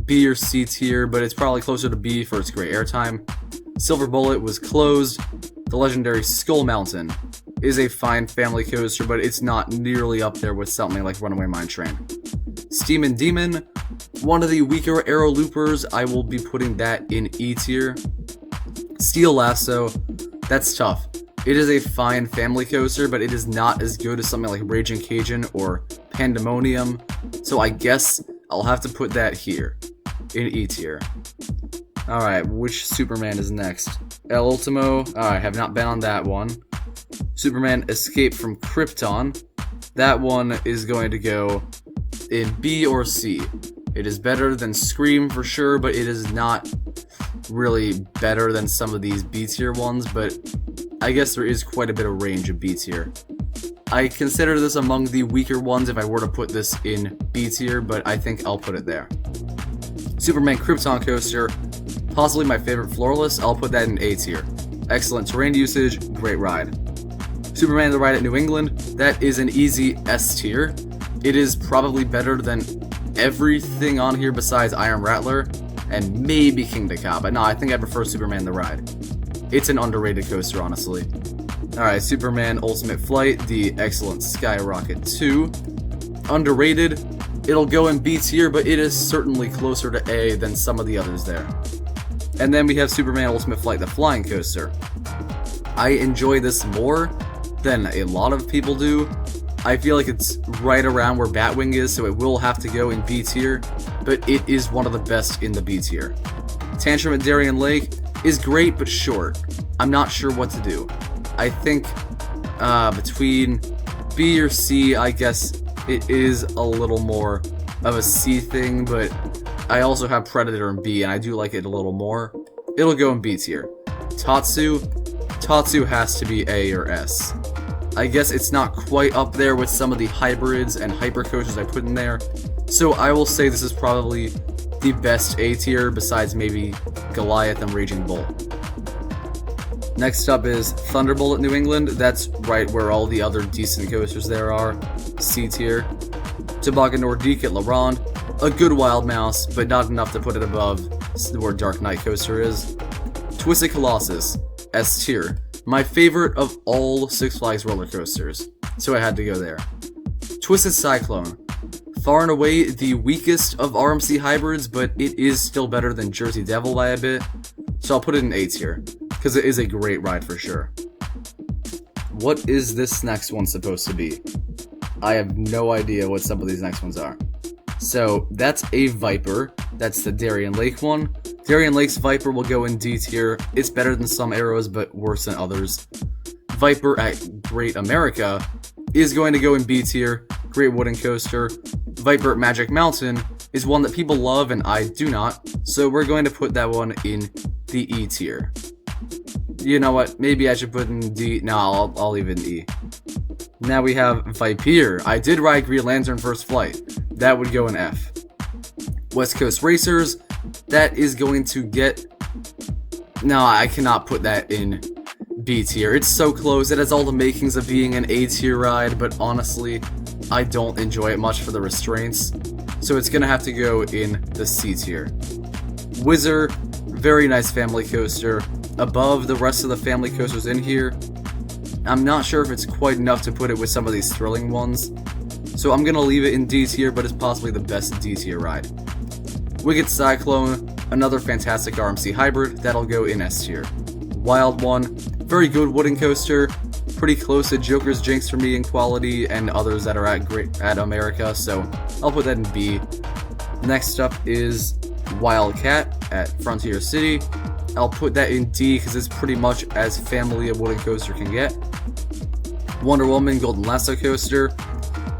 B or C tier, but it's probably closer to B for its great airtime. Silver Bullet was closed. The legendary Skull Mountain is a fine family coaster, but it's not nearly up there with something like Runaway Mine Train. Steam and Demon, one of the weaker arrow loopers, I will be putting that in E tier. Steel Lasso, that's tough. It is a fine family coaster, but it is not as good as something like Raging Cajun or Pandemonium, so I guess I'll have to put that here, in E tier. Alright, which Superman is next? El Ultimo, I have not been on that one. Superman Escape from Krypton, that one is going to go in B or C. It is better than Scream for sure, but it is not really better than some of these B tier ones, but I guess there is quite a bit of range of B tier. I consider this among the weaker ones if I were to put this in B tier, but I think I'll put it there. Superman Krypton Coaster, possibly my favorite floorless, I'll put that in A tier. Excellent terrain usage, great ride. Superman the Ride at New England, that is an easy S tier. It is probably better than everything on here besides Iron Rattler, and maybe King Ka, but no, I think I prefer Superman the Ride. It's an underrated coaster, honestly. Alright, Superman Ultimate Flight, the excellent Skyrocket 2. Underrated, it'll go in B tier, but it is certainly closer to A than some of the others there. And then we have Superman Ultimate Flight, the Flying Coaster. I enjoy this more than a lot of people do. I feel like it's right around where Batwing is, so it will have to go in B tier, but it is one of the best in the B tier. Tantrum at Darien Lake is great, but short. I'm not sure what to do. I think between B or C, I guess it is a little more of a C thing, but I also have Predator in B, and I do like it a little more. It'll go in B tier. Tatsu has to be A or S. I guess it's not quite up there with some of the hybrids and hyper coasters I put in there, so I will say this is probably the best A tier besides maybe Goliath and Raging Bull. Next up is Thunderbolt at New England. That's right where all the other decent coasters there are. C tier. Toboggan Nordique at La Ronde. A good Wild Mouse, but not enough to put it above where Dark Knight Coaster is. Twisted Colossus, S tier. My favorite of all Six Flags roller coasters, so I had to go there. Twisted Cyclone. Far and away the weakest of RMC hybrids, but it is still better than Jersey Devil by a bit, so I'll put it in A tier, because it is a great ride for sure. What is this next one supposed to be? I have no idea what some of these next ones are. So, that's a Viper. That's the Darien Lake one. Darien Lake's Viper will go in D tier. It's better than some arrows, but worse than others. Viper at Great America is going to go in B tier. Great wooden coaster. Viper at Magic Mountain is one that people love and I do not, so we're going to put that one in the E tier. You know what? Maybe I should put in D. No, I'll leave it in E. Now we have Viper. I did ride Green Lantern First Flight. That would go in F. West Coast Racers. That is going to get... No, I cannot put that in B tier. It's so close. It has all the makings of being an A tier ride, but honestly, I don't enjoy it much for the restraints. So it's going to have to go in the C tier. Whizzer. Very nice family coaster. Above the rest of the family coasters in here. I'm not sure if it's quite enough to put it with some of these thrilling ones, so I'm gonna leave it in D tier, but it's possibly the best D tier ride. Wicked Cyclone, another fantastic RMC hybrid, that'll go in S tier. Wild One, very good wooden coaster, pretty close to Joker's Jinx for me in quality, and others that are at America, so I'll put that in B. Next up is Wildcat at Frontier City. I'll put that in D because it's pretty much as family a wooden coaster can get. Wonder Woman Golden Lasso Coaster.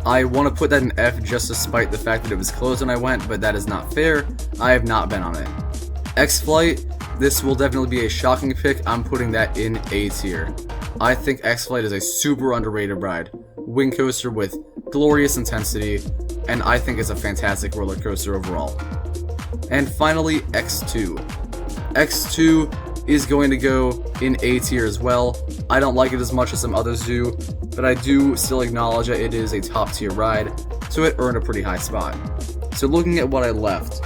I want to put that in F just despite the fact that it was closed when I went, but that is not fair. I have not been on it. X-Flight. This will definitely be a shocking pick. I'm putting that in A tier. I think X-Flight is a super underrated ride. Wing coaster with glorious intensity, and I think it's a fantastic roller coaster overall. And finally, X2. X2 is going to go in A tier as well. I don't like it as much as some others do, but I do still acknowledge that it is a top tier ride, so it earned a pretty high spot. So looking at what I left,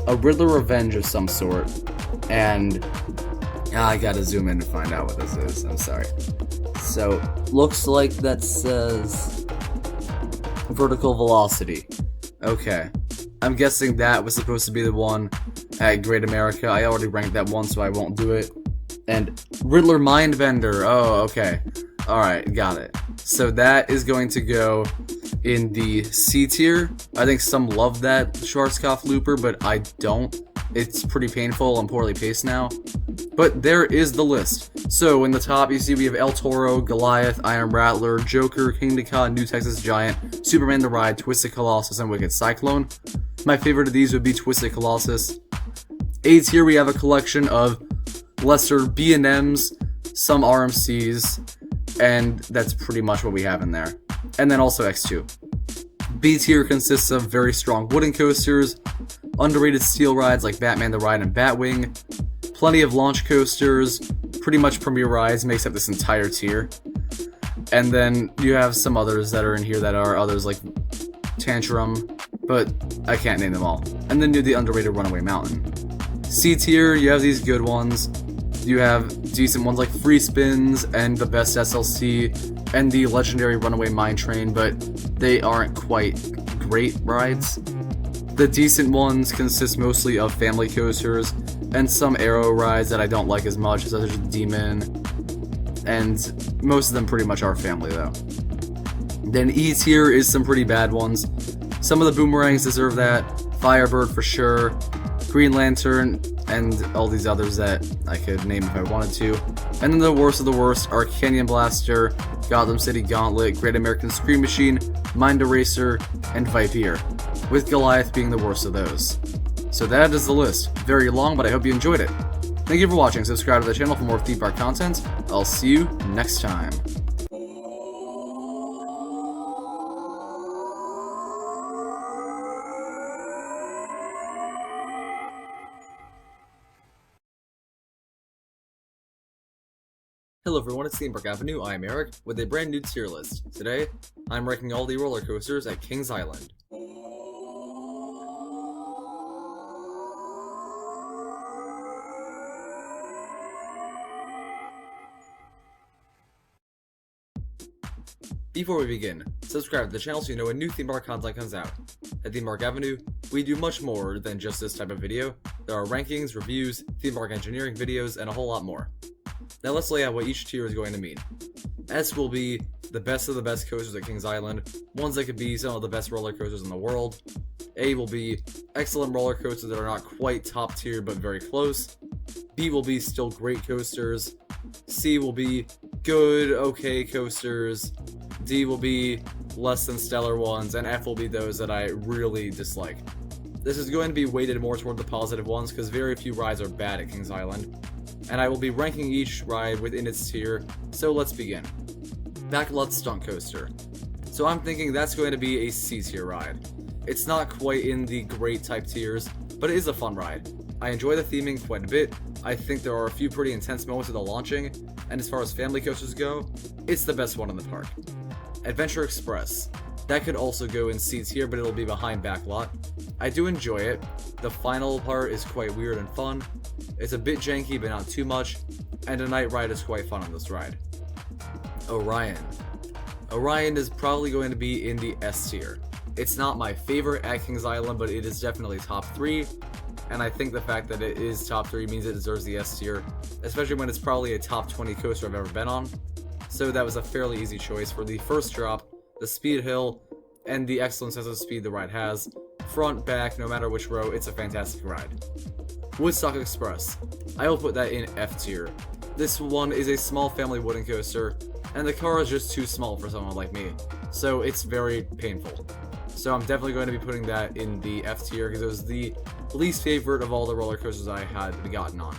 a Riddler Revenge of some sort, and I gotta zoom in to find out what this is, I'm sorry. So, looks like that says Vertical Velocity. Okay. I'm guessing that was supposed to be the one at Great America. I already ranked that one, so I won't do it. And Riddler Mindbender. Oh, okay. Alright, got it. So that is going to go in the C tier. I think some love that Schwarzkopf looper, but I don't. It's pretty painful and poorly paced now. But there is the list. So in the top, you see we have El Toro, Goliath, Iron Rattler, Joker, Kingda Ka, New Texas Giant, Superman the Ride, Twisted Colossus, and Wicked Cyclone. My favorite of these would be Twisted Colossus. A tier, we have a collection of lesser B&Ms, some RMCs, and that's pretty much what we have in there. And then also X2. B tier consists of very strong wooden coasters, underrated steel rides like Batman the Ride and Batwing, plenty of launch coasters, pretty much premier rides makes up this entire tier. And then you have some others that are in here that are others like Tantrum, but I can't name them all. And then you have the underrated Runaway Mountain. C tier, you have these good ones. You have decent ones like Free Spins and the Best SLC and the legendary Runaway Mine Train, but they aren't quite great rides. The decent ones consist mostly of family coasters and some aero rides that I don't like as much, such as Demon, and most of them pretty much are family though. Then E tier is some pretty bad ones. Some of the boomerangs deserve that. Firebird for sure. Green Lantern, and all these others that I could name if I wanted to. And then the worst of the worst are Canyon Blaster, Gotham City Gauntlet, Great American Scream Machine, Mind Eraser, and Viper. with Goliath being the worst of those. So that is the list. Very long, but I hope you enjoyed it. Thank you for watching. Subscribe to the channel for more theme park content. I'll see you next time. Hello everyone, it's Theme Park Avenue. I am Eric with a brand new tier list. Today, I'm ranking all the roller coasters at Kings Island. Before we begin, subscribe to the channel so you know when new theme park content comes out. At Theme Park Avenue, we do much more than just this type of video. There are rankings, reviews, theme park engineering videos, and a whole lot more. Now let's lay out what each tier is going to mean. S will be the best of the best coasters at Kings Island, ones that could be some of the best roller coasters in the world. A will be excellent roller coasters that are not quite top tier but very close. B will be still great coasters. C will be good, okay coasters. D will be less than stellar ones, and F will be those that I really dislike. This is going to be weighted more toward the positive ones because very few rides are bad at Kings Island. And I will be ranking each ride within its tier, so let's begin. Backlot Stunt Coaster. So I'm thinking that's going to be a C tier ride. It's not quite in the great type tiers, but it is a fun ride. I enjoy the theming quite a bit. I think there are a few pretty intense moments with the launching, and as far as family coasters go, it's the best one in the park. Adventure Express. That could also go in C tier, but it'll be behind Backlot. I do enjoy it. The final part is quite weird and fun. It's a bit janky, but not too much, and a night ride is quite fun on this ride. Orion. Orion is probably going to be in the S tier. It's not my favorite at Kings Island, but it is definitely top 3, and I think the fact that it is top 3 means it deserves the S tier, especially when it's probably a top 20 coaster I've ever been on. So that was a fairly easy choice for the first drop, the speed hill, and the excellent sense of speed the ride has. Front, back, no matter which row, it's a fantastic ride. Woodstock Express. I will put that in F tier. This one is a small family wooden coaster, and the car is just too small for someone like me, so it's very painful. So I'm definitely going to be putting that in the F tier because it was the least favorite of all the roller coasters I had gotten on.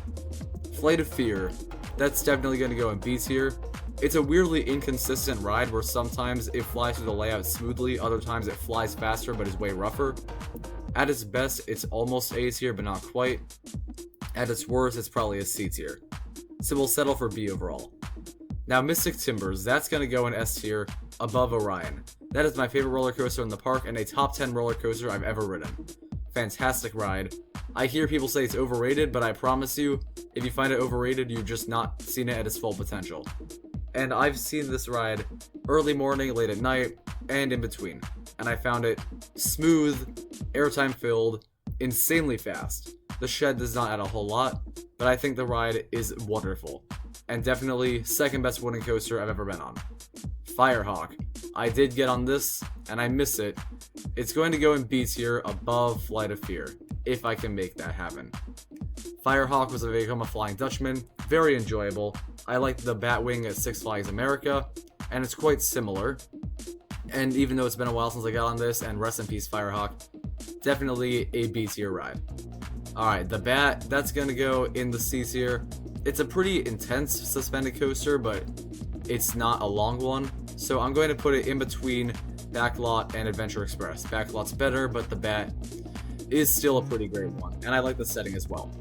Flight of Fear. That's definitely going to go in B tier. It's a weirdly inconsistent ride where sometimes it flies through the layout smoothly, other times it flies faster but is way rougher. At its best, it's almost A tier but not quite. At its worst, it's probably a C tier. So we'll settle for B overall. Now Mystic Timbers, that's going to go in S tier, above Orion. That is my favorite roller coaster in the park and a top 10 roller coaster I've ever ridden. Fantastic ride. I hear people say it's overrated, but I promise you, if you find it overrated, you've just not seen it at its full potential. And I've seen this ride early morning, late at night, and in between. And I found it smooth, airtime filled, insanely fast. The shed does not add a whole lot, but I think the ride is wonderful. And definitely second best wooden coaster I've ever been on. Firehawk. I did get on this, and I miss it. It's going to go in B tier above Flight of Fear, if I can make that happen. Firehawk was a Vekoma Flying Dutchman, very enjoyable. I like the Batwing at Six Flags America, and it's quite similar. And even though it's been a while since I got on this, and rest in peace Firehawk, definitely a B tier ride. Alright, the Bat, that's gonna go in the C tier. It's a pretty intense suspended coaster, but it's not a long one, so I'm going to put it in between Backlot and Adventure Express. Backlot's better, but the Bat is still a pretty great one, and I like the setting as well.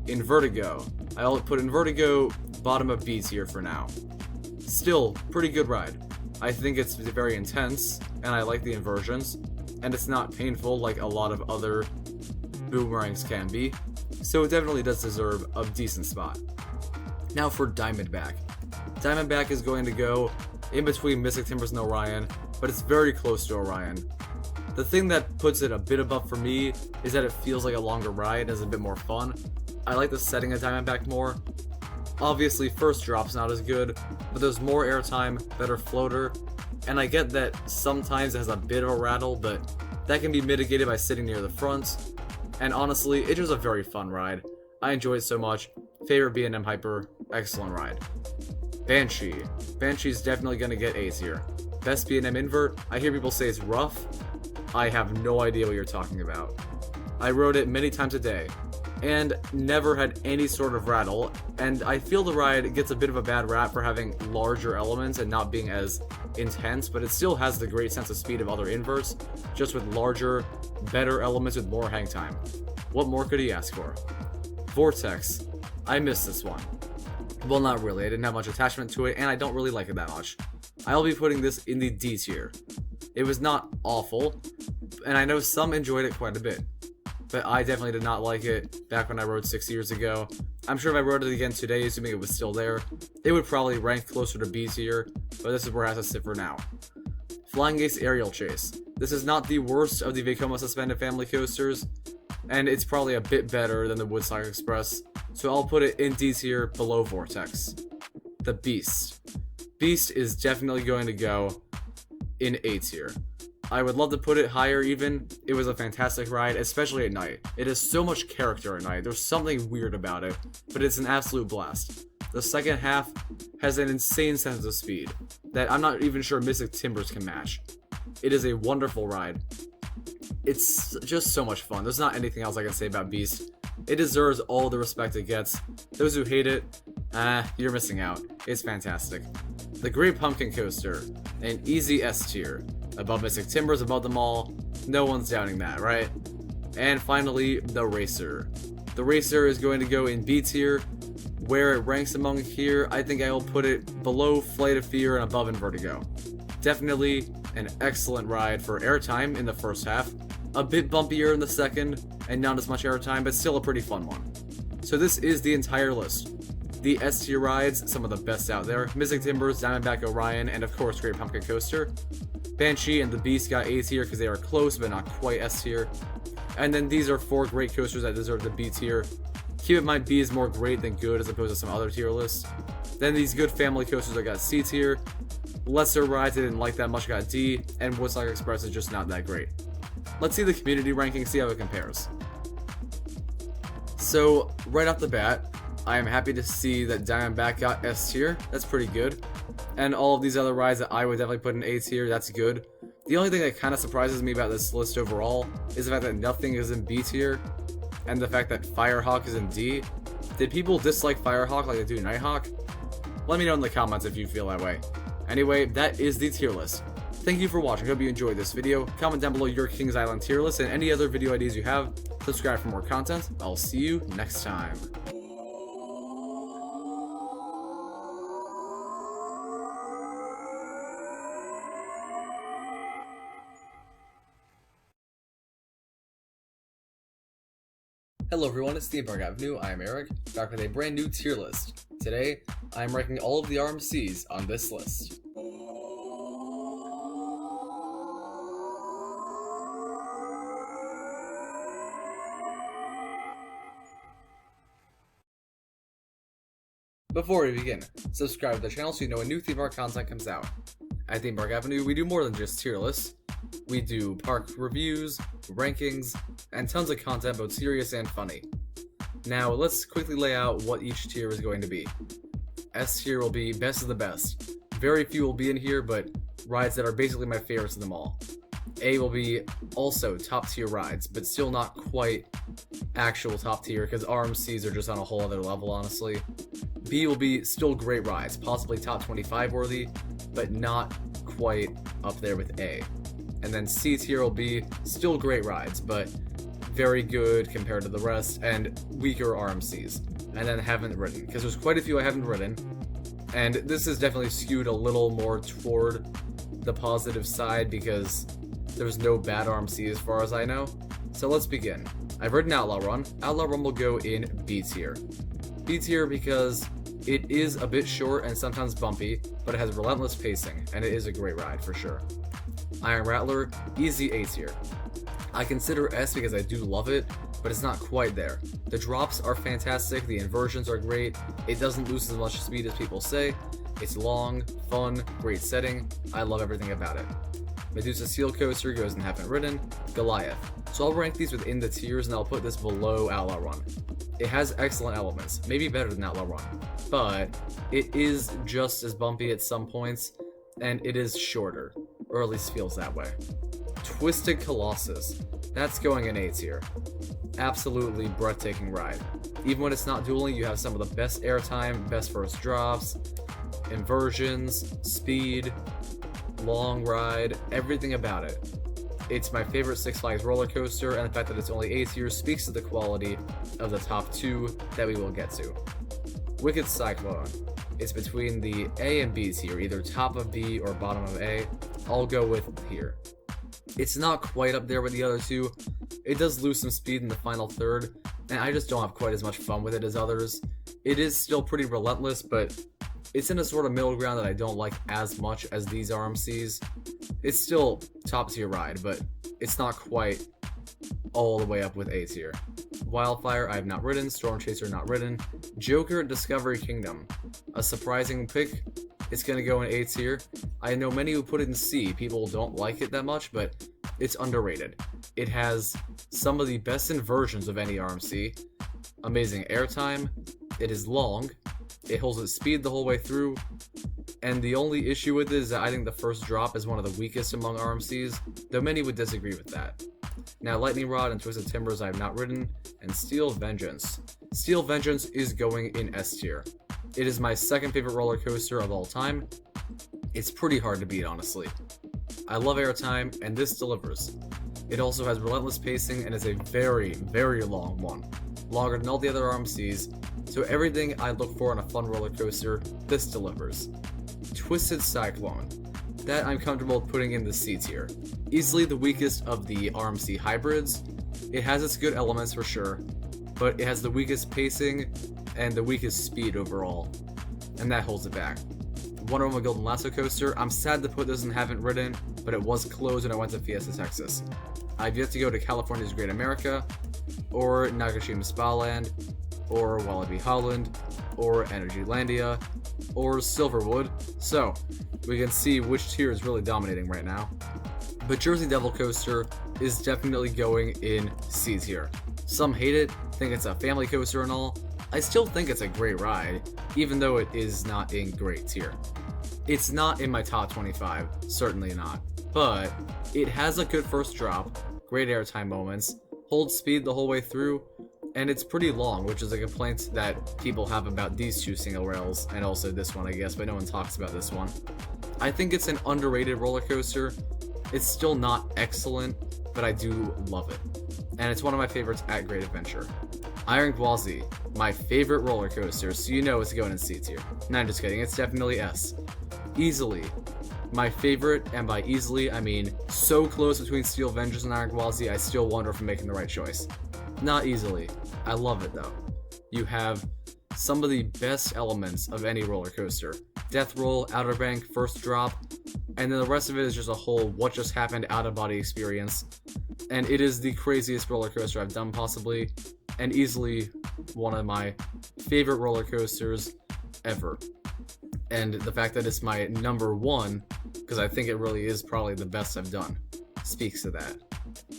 Invertigo. I'll put Invertigo bottom of B tier for now. Still, pretty good ride. I think it's very intense, and I like the inversions, and it's not painful like a lot of other boomerangs can be, so it definitely does deserve a decent spot. Now for Diamondback. Diamondback is going to go in between Mystic Timbers and Orion, but it's very close to Orion. The thing that puts it a bit above for me is that it feels like a longer ride and is a bit more fun. I like the setting of Diamondback more. Obviously, first drop's not as good, but there's more airtime, better floater, and I get that sometimes it has a bit of a rattle, but that can be mitigated by sitting near the front. And honestly, it was a very fun ride. I enjoyed it so much. Favorite B&M Hyper, excellent ride. Banshee. Banshee's definitely gonna get A tier. Best B&M invert, I hear people say it's rough. I have no idea what you're talking about. I rode it many times a day, and never had any sort of rattle, and I feel the ride gets a bit of a bad rap for having larger elements and not being as intense, but it still has the great sense of speed of other inverts, just with larger, better elements with more hang time. What more could he ask for? Vortex. I missed this one. Well, not really, I didn't have much attachment to it, and I don't really like it that much. I'll be putting this in the D tier. It was not awful, and I know some enjoyed it quite a bit, but I definitely did not like it back when I rode 6 years ago. I'm sure if I rode it again today, assuming it was still there, it would probably rank closer to B tier, but this is where it has to sit for now. Flying Ace Aerial Chase. This is not the worst of the Vekoma suspended family coasters, and it's probably a bit better than the Woodstock Express, so I'll put it in D tier below Vortex. The Beast. Beast is definitely going to go in A tier. I would love to put it higher even. It was a fantastic ride, especially at night. It has so much character at night. There's something weird about it, but it's an absolute blast. The second half has an insane sense of speed that I'm not even sure Mystic Timbers can match. It is a wonderful ride. It's just so much fun. There's not anything else I can say about Beast. It deserves all the respect it gets. Those who hate it, you're missing out. It's fantastic. The Great Pumpkin Coaster, an easy S tier. Above Mystic Timbers, above them all. No one's doubting that, right? And finally, the Racer. The Racer is going to go in B tier. Where it ranks among here, I think I will put it below Flight of Fear and above Invertigo. Definitely an excellent ride for airtime in the first half. A bit bumpier in the second, and not as much airtime, but still a pretty fun one. So this is the entire list. The S tier rides, some of the best out there. Mystic Timbers, Diamondback Orion, and of course Great Pumpkin Coaster. Banshee and the Beast got A tier because they are close but not quite S tier. And then these are 4 great coasters that deserve the B tier. Keep in mind B is more great than good as opposed to some other tier lists. Then these good family coasters that got C tier. Lesser rides I didn't like that much got D, and Woodstock Express is just not that great. Let's see the community ranking, see how it compares. So right off the bat, I am happy to see that Diamondback got S tier. That's pretty good. And all of these other rides that I would definitely put in A tier, that's good. The only thing that kind of surprises me about this list overall is the fact that nothing is in B tier, and the fact that Firehawk is in D. Did people dislike Firehawk like they do Nighthawk? Let me know in the comments if you feel that way. Anyway, that is the tier list. Thank you for watching, hope you enjoyed this video. Comment down below your Kings Island tier list and any other video ideas you have. Subscribe for more content. I'll see you next time. Hello everyone, it's Theme Park Avenue. I am Eric, back with a brand new tier list. Today, I am ranking all of the RMCs on this list. Before we begin, subscribe to the channel so you know when new theme park content comes out. At Theme Park Avenue, we do more than just tier lists. We do park reviews, rankings, and tons of content both serious and funny. Now, let's quickly lay out what each tier is going to be. S tier will be best of the best. Very few will be in here, but rides that are basically my favorites of them all. A will be also top tier rides, but still not quite actual top tier because RMCs are just on a whole other level, honestly. B will be still great rides, possibly top 25 worthy, but not quite up there with A. And then C tier will be still great rides, but very good compared to the rest, and weaker RMCs. And then haven't ridden, because there's quite a few I haven't ridden, and this is definitely skewed a little more toward the positive side because there's no bad RMC as far as I know. So let's begin. I've ridden Outlaw Run. Outlaw Run will go in B tier. B tier because it is a bit short and sometimes bumpy, but it has relentless pacing, and it is a great ride for sure. Iron Rattler, easy A tier. I consider S because I do love it, but it's not quite there. The drops are fantastic, the inversions are great, it doesn't lose as much speed as people say, it's long, fun, great setting, I love everything about it. Medusa Seal Coaster goes in Haven't Ridden, Goliath. So I'll rank these within the tiers and I'll put this below Outlaw Run. It has excellent elements, maybe better than Outlaw Run, but it is just as bumpy at some points, and it is shorter, or at least feels that way. Twisted Colossus. That's going in A tier. Absolutely breathtaking ride. Even when it's not dueling, you have some of the best airtime, best first drops, inversions, speed, long ride, everything about it. It's my favorite Six Flags roller coaster, and the fact that it's only A tier speaks to the quality of the top two that we will get to. Wicked Cyclone. It's between the A and B tier, either top of B or bottom of A. I'll go with here. It's not quite up there with the other two. It does lose some speed in the final third, and I just don't have quite as much fun with it as others. It is still pretty relentless, but it's in a sort of middle ground that I don't like as much as these RMCs. It's still top tier ride, but it's not quite all the way up with A tier. Wildfire I have not ridden, Storm Chaser not ridden, Joker Discovery Kingdom. A surprising pick. It's going to go in A tier. I know many who put it in C. People don't like it that much, but it's underrated. It has some of the best inversions of any RMC. Amazing airtime. It is long. It holds its speed the whole way through. And the only issue with it is that I think the first drop is one of the weakest among RMCs, though many would disagree with that. Now, Lightning Rod and Twisted Timbers I have not ridden, and Steel Vengeance. Steel Vengeance is going in S tier. It is my second favorite roller coaster of all time. It's pretty hard to beat, honestly. I love airtime, and this delivers. It also has relentless pacing and is a very, very long one. Longer than all the other RMCs, so everything I look for in a fun roller coaster, this delivers. Twisted Cyclone. That I'm comfortable putting in the C tier. Easily the weakest of the RMC hybrids. It has its good elements for sure, but it has the weakest pacing and the weakest speed overall, and that holds it back. Wonder Woman Golden Lasso Coaster, I'm sad to put this in haven't ridden, but it was closed when I went to Fiesta, Texas. I've yet to go to California's Great America, or Nagashima Spa Land, or Wallaby Holland, or Energylandia, or Silverwood, so we can see which tier is really dominating right now. But Jersey Devil Coaster is definitely going in C tier. Some hate it, think it's a family coaster and all. I still think it's a great ride, even though it is not in great tier. It's not in my top 25, certainly not, but it has a good first drop, great airtime moments, holds speed the whole way through, and it's pretty long, which is a complaint that people have about these two single rails, and also this one I guess, but no one talks about this one. I think it's an underrated roller coaster. It's still not excellent, but I do love it, and it's one of my favorites at Great Adventure. Iron Gwazi, my favorite roller coaster, so you know it's going in C tier. No, I'm just kidding, it's definitely S. Easily my favorite, and by easily I mean so close between Steel Vengeance and Iron Gwazi, I still wonder if I'm making the right choice. Not easily. I love it though. You have some of the best elements of any roller coaster. Death Roll, Outer Bank, First Drop, and then the rest of it is just a whole what just happened out of body experience. And it is the craziest roller coaster I've done possibly, and easily one of my favorite roller coasters ever. And the fact that it's my number one, because I think it really is probably the best I've done, speaks to that.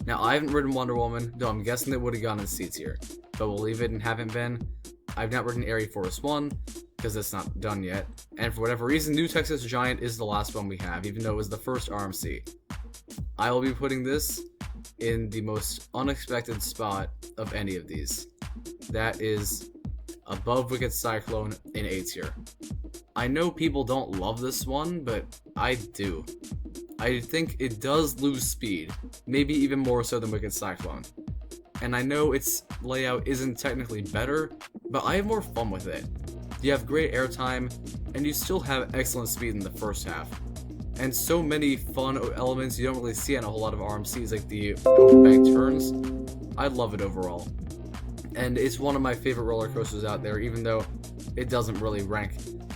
Now, I haven't ridden Wonder Woman, though I'm guessing it would have gone in C tier, but we'll leave it and haven't been. I've not ridden Airy Force 1, because it's not done yet, and for whatever reason, New Texas Giant is the last one we have, even though it was the first RMC. I will be putting this in the most unexpected spot of any of these. That is above Wicked Cyclone in A tier. I know people don't love this one, but I do. I think it does lose speed, maybe even more so than Wicked Cyclone. And I know its layout isn't technically better, but I have more fun with it. You have great airtime, and you still have excellent speed in the first half. And so many fun elements you don't really see on a whole lot of RMCs, like the open bank turns. I love it overall. And it's one of my favorite roller coasters out there, even though it doesn't really rank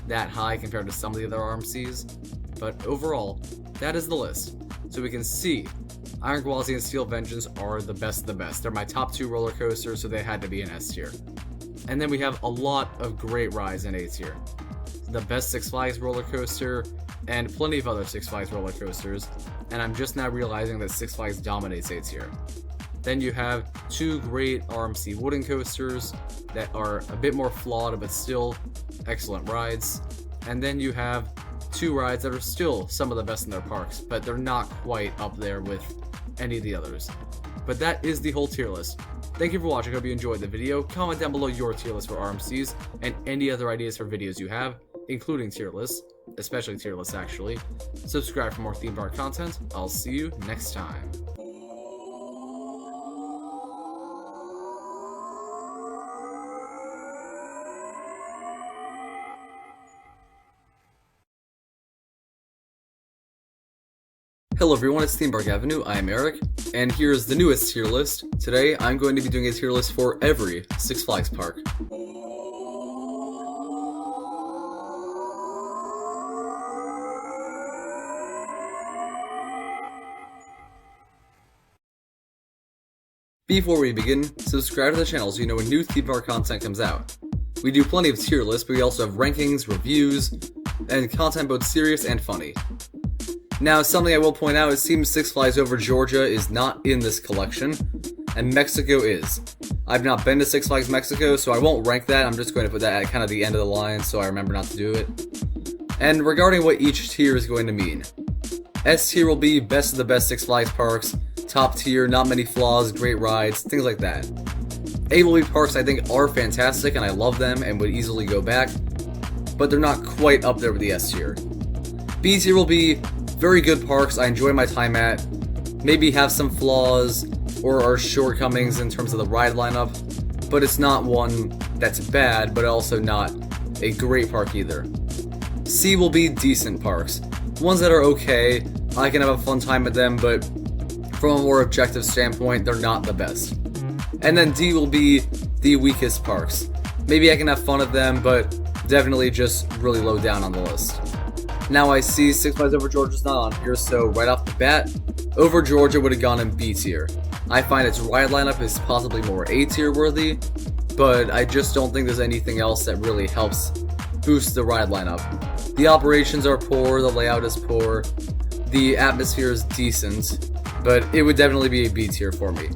that high compared to some of the other RMCs. But overall, that is the list. So we can see Iron Gwazi and Steel Vengeance are the best of the best. They're my top two roller coasters, so they had to be in S tier. And then we have a lot of great rides in A tier. The best Six Flags roller coaster, and plenty of other Six Flags roller coasters, and I'm just now realizing that Six Flags dominates A tier. Then you have two great RMC wooden coasters that are a bit more flawed but still excellent rides. And then you have two rides that are still some of the best in their parks, but they're not quite up there with any of the others. But that is the whole tier list. Thank you for watching. I hope you enjoyed the video. Comment down below your tier list for RMCs and any other ideas for videos you have, including tier lists, especially tier lists actually. Subscribe for more theme park content. I'll see you next time. Hello everyone, it's Theme Park Avenue, I am Eric, and here's the newest tier list. Today, I'm going to be doing a tier list for every Six Flags park. Before we begin, subscribe to the channel so you know when new theme park content comes out. We do plenty of tier lists, but we also have rankings, reviews, and content both serious and funny. Now, something I will point out, it seems Six Flags Over Georgia is not in this collection, and Mexico is. I've not been to Six Flags Mexico, so I won't rank that. I'm just going to put that at kind of the end of the line, so I remember not to do it. And regarding what each tier is going to mean, S tier will be best of the best Six Flags parks, top tier, not many flaws, great rides, things like that. A will be parks I think are fantastic, and I love them, and would easily go back, but they're not quite up there with the S tier. B tier will be very good parks I enjoy my time at, maybe have some flaws or are shortcomings in terms of the ride lineup, but it's not one that's bad, but also not a great park either. C will be decent parks, ones that are okay, I can have a fun time with them, but from a more objective standpoint, they're not the best. And then D will be the weakest parks. Maybe I can have fun at them, but definitely just really low down on the list. Now I see Six Flags Over Georgia's not on here, so right off the bat, Over Georgia would have gone in B tier. I find its ride lineup is possibly more A tier worthy, but I just don't think there's anything else that really helps boost the ride lineup. The operations are poor, the layout is poor, the atmosphere is decent, but it would definitely be a B tier for me.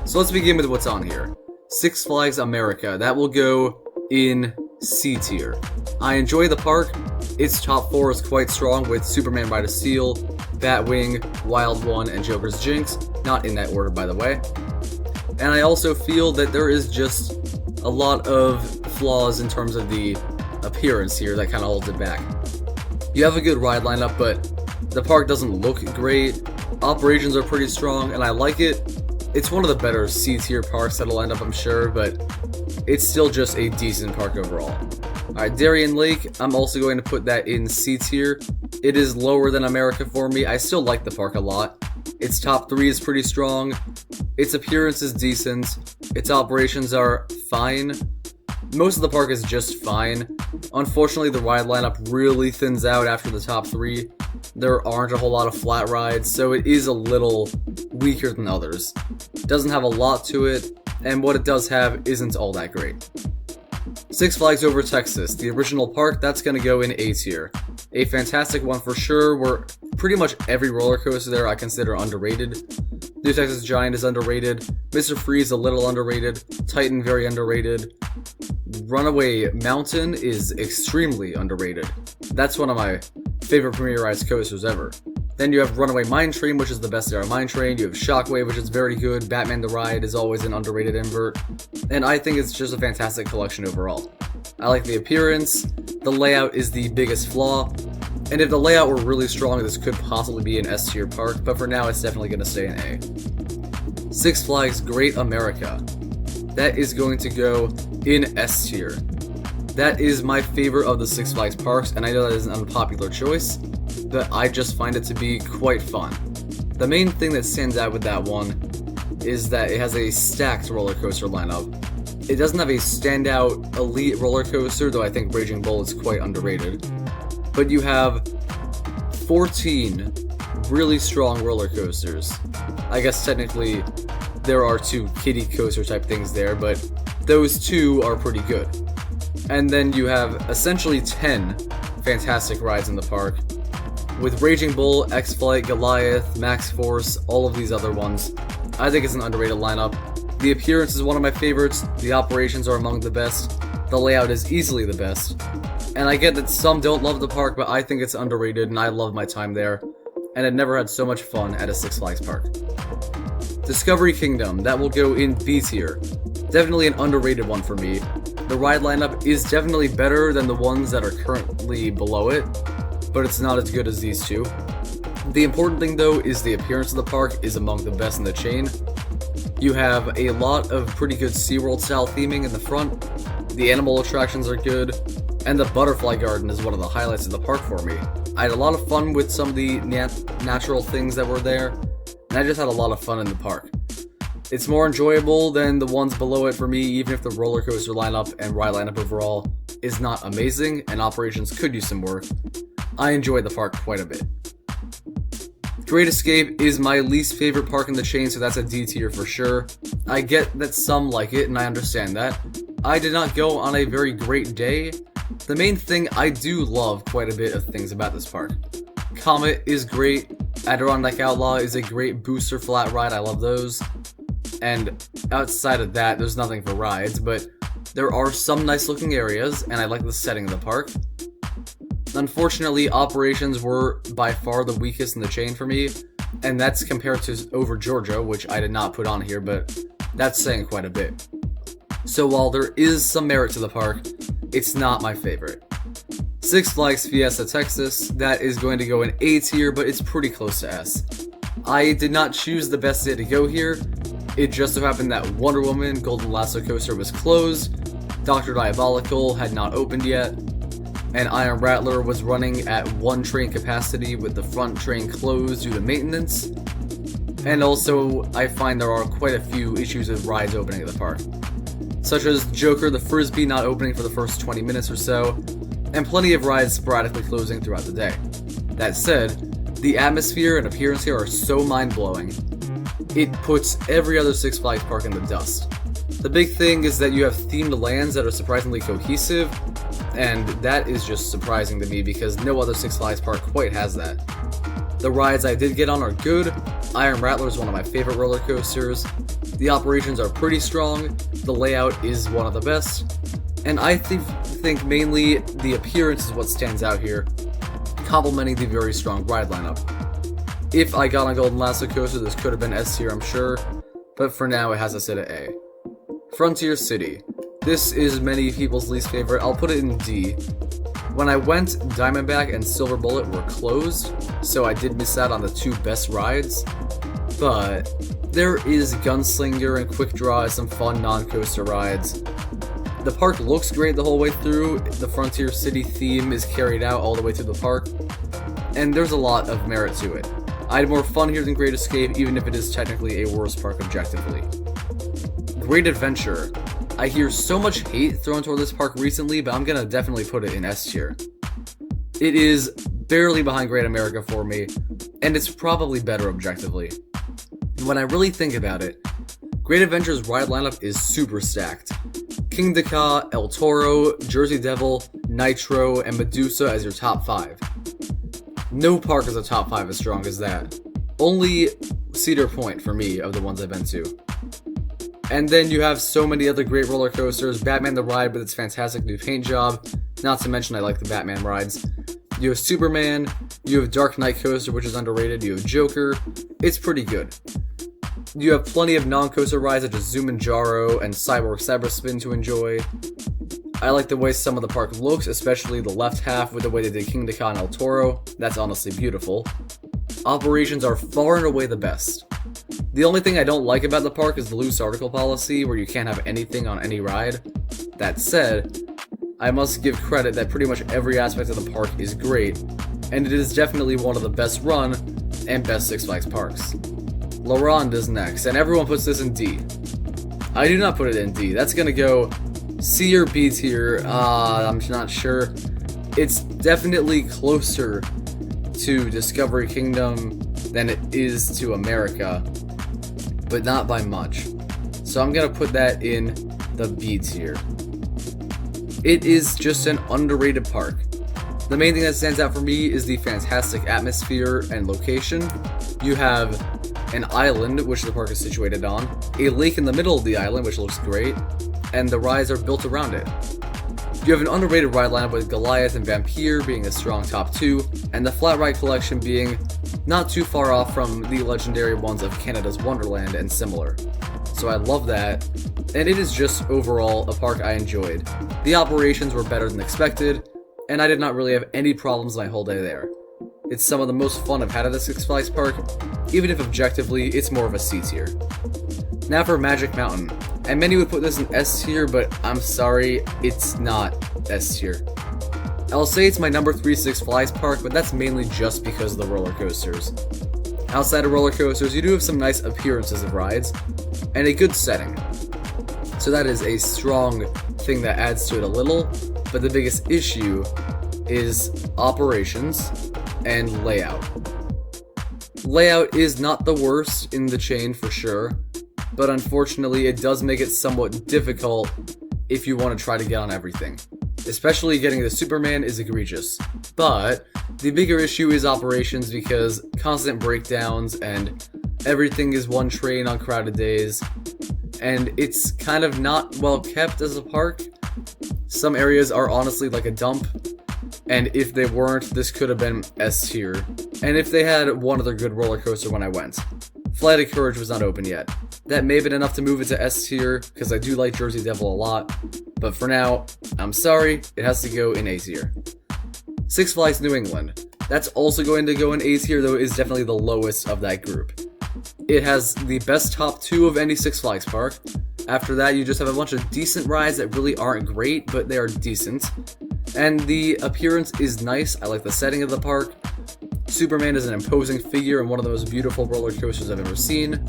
So let's begin with what's on here. Six Flags America, that will go in C tier. I enjoy the park. Its top 4 is quite strong with Superman Ride of Steel, Batwing, Wild One, and Joker's Jinx, not in that order by the way. And I also feel that there is just a lot of flaws in terms of the appearance here that kind of holds it back. You have a good ride lineup, but the park doesn't look great, operations are pretty strong, and I like it. It's one of the better C tier parks that'll end up, I'm sure, but it's still just a decent park overall. Alright, Darien Lake, I'm also going to put that in C tier. It is lower than America for me. I still like the park a lot. Its top 3 is pretty strong. Its appearance is decent. Its operations are fine. Most of the park is just fine. Unfortunately, the ride lineup really thins out after the top 3. There aren't a whole lot of flat rides, so it is a little weaker than others. It doesn't have a lot to it, and what it does have isn't all that great. Six Flags Over Texas, the original park, that's going to go in A tier. A fantastic one for sure, where pretty much every roller coaster there I consider underrated. New Texas Giant is underrated, Mr. Freeze a little underrated, Titan very underrated, Runaway Mountain is extremely underrated. That's one of my favorite Premier Rides coasters ever. Then you have Runaway Mine Train, which is the best era mine train. You have Shockwave, which is very good. Batman the Ride is always an underrated invert. And I think it's just a fantastic collection overall. I like the appearance. The layout is the biggest flaw. And if the layout were really strong, this could possibly be an S tier park, but for now it's definitely going to stay in A. Six Flags Great America. That is going to go in S tier. That is my favorite of the Six Flags parks, and I know that is an unpopular choice, but I just find it to be quite fun. The main thing that stands out with that one is that it has a stacked roller coaster lineup. It doesn't have a standout elite roller coaster, though I think Raging Bull is quite underrated. But you have 14 really strong roller coasters. I guess technically there are 2 kiddie coaster type things there, but those 2 are pretty good. And then you have essentially 10 fantastic rides in the park, with Raging Bull, X-Flight, Goliath, Max Force, all of these other ones. I think it's an underrated lineup. The appearance is one of my favorites, the operations are among the best, the layout is easily the best. And I get that some don't love the park, but I think it's underrated and I love my time there. And I've never had so much fun at a Six Flags park. Discovery Kingdom, that will go in B tier. Definitely an underrated one for me. The ride lineup is definitely better than the ones that are currently below it, but it's not as good as these two. The important thing though is the appearance of the park is among the best in the chain. You have a lot of pretty good SeaWorld style theming in the front, the animal attractions are good, and the butterfly garden is one of the highlights of the park for me. I had a lot of fun with some of the natural things that were there, and I just had a lot of fun in the park. It's more enjoyable than the ones below it for me, even if the roller coaster lineup and ride lineup overall is not amazing and operations could use some work. I enjoyed the park quite a bit. Great Escape is my least favorite park in the chain, so that's a D tier for sure. I get that some like it, and I understand that. I did not go on a very great day. The main thing, I do love quite a bit of things about this park. Comet is great, Adirondack Outlaw is a great booster flat ride, I love those. And outside of that, there's nothing for rides, but there are some nice looking areas, and I like the setting of the park. Unfortunately, operations were by far the weakest in the chain for me, and that's compared to Over Georgia, which I did not put on here, but that's saying quite a bit. So while there is some merit to the park, it's not my favorite. Six Flags Fiesta Texas, that is going to go in A tier, but it's pretty close to S. I did not choose the best day to go here. It just so happened that Wonder Woman Golden Lasso Coaster was closed, Dr. Diabolical had not opened yet, and Iron Rattler was running at one train capacity with the front train closed due to maintenance. And also, I find there are quite a few issues with rides opening at the park, such as Joker the Frisbee not opening for the first 20 minutes or so, and plenty of rides sporadically closing throughout the day. That said, the atmosphere and appearance here are so mind-blowing. It puts every other Six Flags park in the dust. The big thing is that you have themed lands that are surprisingly cohesive, and that is just surprising to me because no other Six Flags park quite has that. The rides I did get on are good. Iron Rattler is one of my favorite roller coasters. The operations are pretty strong. The layout is one of the best. And I think mainly the appearance is what stands out here, complementing the very strong ride lineup. If I got on Golden Lasso Coaster, this could have been S tier, I'm sure, but for now it has to sit at A. Frontier City. This is many people's least favorite. I'll put it in D. When I went, Diamondback and Silver Bullet were closed, so I did miss out on the two best rides, but there is Gunslinger and Quick Draw as some fun non-coaster rides. The park looks great the whole way through. The Frontier City theme is carried out all the way through the park, and there's a lot of merit to it. I had more fun here than Great Escape, even if it is technically a worse park objectively. Great Adventure. I hear so much hate thrown toward this park recently, but I'm gonna definitely put it in S tier. It is barely behind Great America for me, and it's probably better objectively. When I really think about it, Great Adventure's ride lineup is super stacked. King Dakar, El Toro, Jersey Devil, Nitro, and Medusa as your top 5. No park is a top 5 as strong as that. Only Cedar Point for me of the ones I've been to. And then you have so many other great roller coasters. Batman the Ride with its fantastic new paint job. Not to mention I like the Batman rides. You have Superman. You have Dark Knight Coaster, which is underrated. You have Joker. It's pretty good. You have plenty of non-coaster rides such as Zumanjaro and Cyborg Cyberspin to enjoy. I like the way some of the park looks, especially the left half with the way they did King Dakar and El Toro. That's honestly beautiful. Operations are far and away the best. The only thing I don't like about the park is the loose article policy, where you can't have anything on any ride. That said, I must give credit that pretty much every aspect of the park is great, and it is definitely one of the best run and best Six Flags parks. La Ronde is next, and everyone puts this in D. I do not put it in D. That's gonna go C or B tier. I'm not sure. It's definitely closer to Discovery Kingdom than it is to America, but not by much. So I'm gonna put that in the B tier. It is just an underrated park. The main thing that stands out for me is the fantastic atmosphere and location. You have an island, which the park is situated on, a lake in the middle of the island, which looks great, and the rides are built around it. You have an underrated ride lineup with Goliath and Vampire being a strong top 2, and the Flat Ride collection being not too far off from the legendary ones of Canada's Wonderland and similar. So I love that, and it is just overall a park I enjoyed. The operations were better than expected, and I did not really have any problems my whole day there. It's some of the most fun I've had at a Six Flags park, even if objectively it's more of a C tier. Now for Magic Mountain, and many would put this in S tier, but I'm sorry, it's not S tier. I'll say it's my number 3 Six Flags park, but that's mainly just because of the roller coasters. Outside of roller coasters, you do have some nice appearances of rides, and a good setting. So that is a strong thing that adds to it a little, but the biggest issue is operations and layout. Layout is not the worst in the chain for sure, but unfortunately it does make it somewhat difficult if you want to try to get on everything. Especially getting the Superman is egregious. But the bigger issue is operations because constant breakdowns and everything is one train on crowded days. And it's kind of not well kept as a park. Some areas are honestly like a dump. And if they weren't, this could have been S tier. And if they had one other good roller coaster when I went. Flight of Courage was not open yet. That may have been enough to move it to S tier, because I do like Jersey Devil a lot. But for now, I'm sorry, it has to go in A tier. Six Flags New England. That's also going to go in A tier, though it is definitely the lowest of that group. It has the best top 2 of any Six Flags park. After that, you just have a bunch of decent rides that really aren't great, but they are decent. And the appearance is nice. I like the setting of the park. Superman is an imposing figure and one of the most beautiful roller coasters I've ever seen.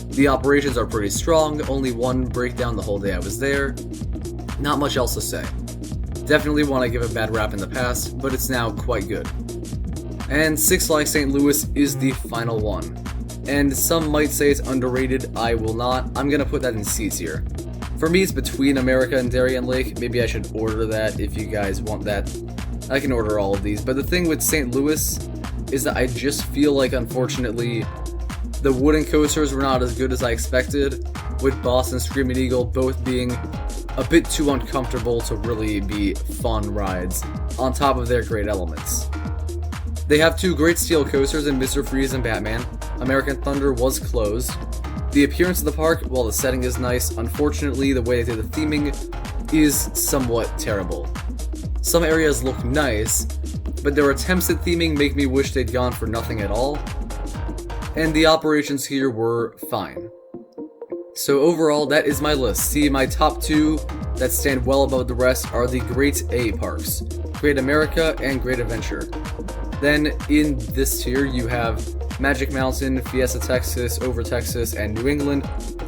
The operations are pretty strong, only one breakdown the whole day I was there. Not much else to say. Definitely one I give a bad rap in the past, but it's now quite good. And Six Flags St. Louis is the final one. And some might say it's underrated, I will not. I'm gonna put that in C tier. For me, it's between America and Darien Lake. Maybe I should order that if you guys want that. I can order all of these, but the thing with St. Louis is that I just feel like, unfortunately, the wooden coasters were not as good as I expected, with Boston Screaming Eagle both being a bit too uncomfortable to really be fun rides, on top of their great elements. They have 2 great steel coasters in Mr. Freeze and Batman. American Thunder was closed. The appearance of the park, while the setting is nice, unfortunately the way they did the theming is somewhat terrible. Some areas look nice, but their attempts at theming make me wish they'd gone for nothing at all, and the operations here were fine. So overall, that is my list. See, my top 2 that stand well above the rest are the Great A parks, Great America and Great Adventure. Then in this tier you have Magic Mountain, Fiesta Texas, Over Texas, and New England.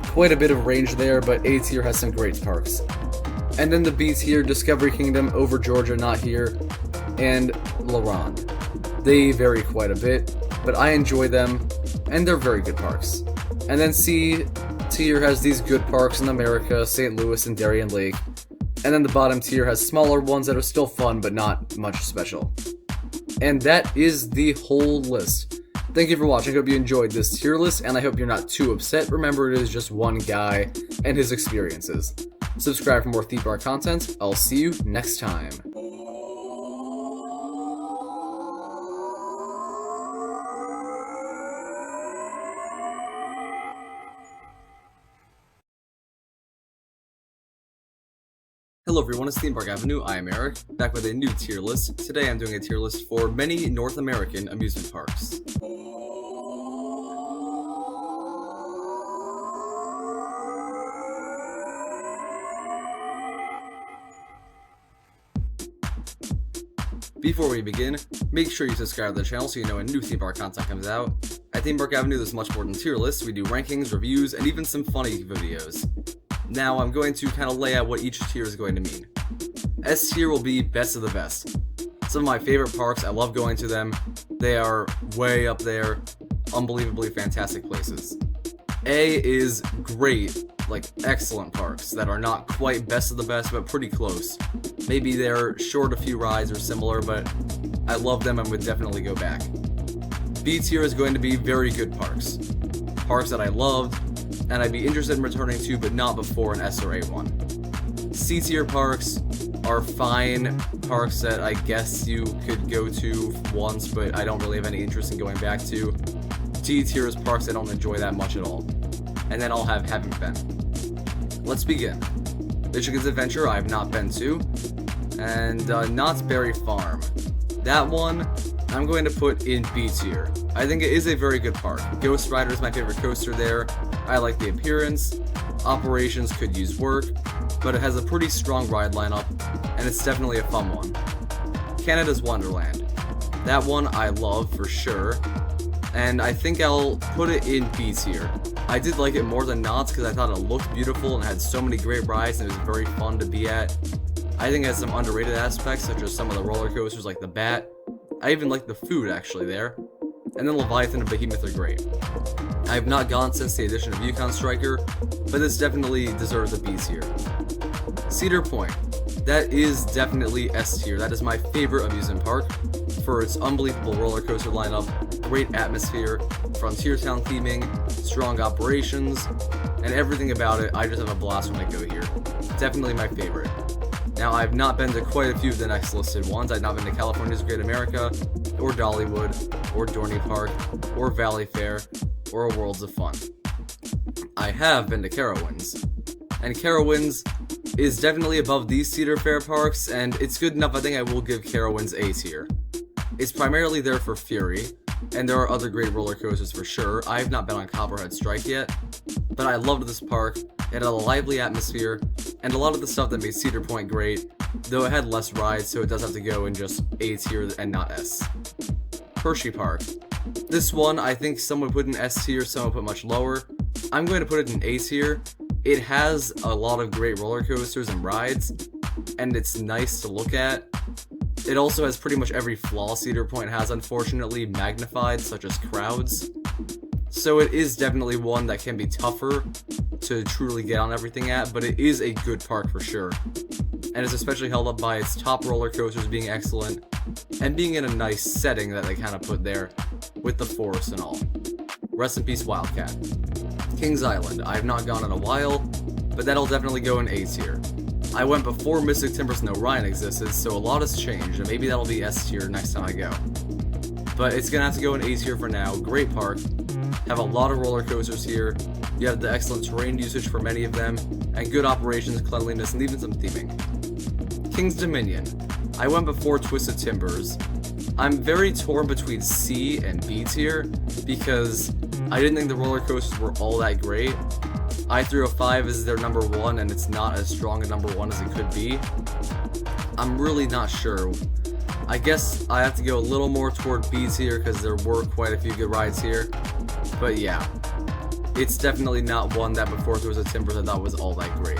Quite a bit of range there, but A tier has some great parks. And then the B tier, Discovery Kingdom, Over Georgia, Not Here, and La Ronde. They vary quite a bit, but I enjoy them, and they're very good parks. And then C tier has these good parks in America, St. Louis and Darien Lake. And then the bottom tier has smaller ones that are still fun, but not much special. And that is the whole list. Thank you for watching, I hope you enjoyed this tier list, and I hope you're not too upset. Remember, it is just one guy and his experiences. Subscribe for more theme park content. I'll see you next time. Hello everyone, it's Theme Park Avenue. I am Eric, back with a new tier list. Today I'm doing a tier list for many North American amusement parks. Before we begin, make sure you subscribe to the channel so you know when new theme park content comes out. At Theme Park Avenue, there's much more than tier lists. We do rankings, reviews, and even some funny videos. Now, I'm going to kind of lay out what each tier is going to mean. S tier will be best of the best. Some of my favorite parks, I love going to them. They are way up there, unbelievably fantastic places. A is great, like excellent parks that are not quite best of the best, but pretty close. Maybe they're short a few rides or similar, but I love them and would definitely go back. B tier is going to be very good parks. Parks that I loved, and I'd be interested in returning to, but not before an S or A1. C tier parks, are fine parks that I guess you could go to once, but I don't really have any interest in going back to. D tier is parks I don't enjoy that much at all. And then I'll have haven't been. Let's begin. Michigan's Adventure I have not been to. And Knott's Berry Farm. That one I'm going to put in B tier. I think it is a very good park. Ghost Rider is my favorite coaster there. I like the appearance. Operations could use work, but it has a pretty strong ride lineup, and it's definitely a fun one. Canada's Wonderland. That one I love for sure, and I think I'll put it in B tier. I did like it more than Knott's because I thought it looked beautiful and had so many great rides and it was very fun to be at. I think it has some underrated aspects, such as some of the roller coasters like the Bat. I even like the food actually there. And then Leviathan and Behemoth are great. I have not gone since the addition of Yukon Striker, but this definitely deserves a B tier. Cedar Point. That is definitely S tier. That is my favorite amusement park for its unbelievable roller coaster lineup, great atmosphere, Frontier Town theming, strong operations, and everything about it. I just have a blast when I go here. Definitely my favorite. Now, I've not been to quite a few of the next listed ones. I've not been to California's Great America, or Dollywood, or Dorney Park, or Valley Fair, or Worlds of Fun. I have been to Carowinds, and Carowinds is definitely above these Cedar Fair parks, and it's good enough I think I will give Carowinds A tier. It's primarily there for Fury, and there are other great roller coasters for sure. I have not been on Copperhead Strike yet, but I loved this park. It had a lively atmosphere, and a lot of the stuff that made Cedar Point great, though it had less rides, so it does have to go in just A tier and not S. Hershey Park. This one, I think some would put in S tier, some would put much lower. I'm going to put it in A tier. It has a lot of great roller coasters and rides, and it's nice to look at. It also has pretty much every flaw Cedar Point has, unfortunately, magnified, such as crowds. So it is definitely one that can be tougher to truly get on everything at, but it is a good park for sure. And it's especially held up by its top roller coasters being excellent, and being in a nice setting that they kind of put there, with the forest and all. Rest in peace, Wildcat. Kings Island. I have not gone in a while, but that'll definitely go in A tier. I went before Mystic Timbers and Orion existed, so a lot has changed, and maybe that'll be S tier next time I go. But it's gonna have to go in A tier for now. Great park. Have a lot of roller coasters here. You have the excellent terrain usage for many of them, and good operations, cleanliness, and even some theming. King's Dominion. I went before Twisted Timbers. I'm very torn between C and B tier, because I didn't think the roller coasters were all that great. I-305 is their number one, and it's not as strong a number one as it could be. I'm really not sure. I guess I have to go a little more toward B tier because there were quite a few good rides here. But yeah, it's definitely not one that before Twisted Timbers I thought was all that great.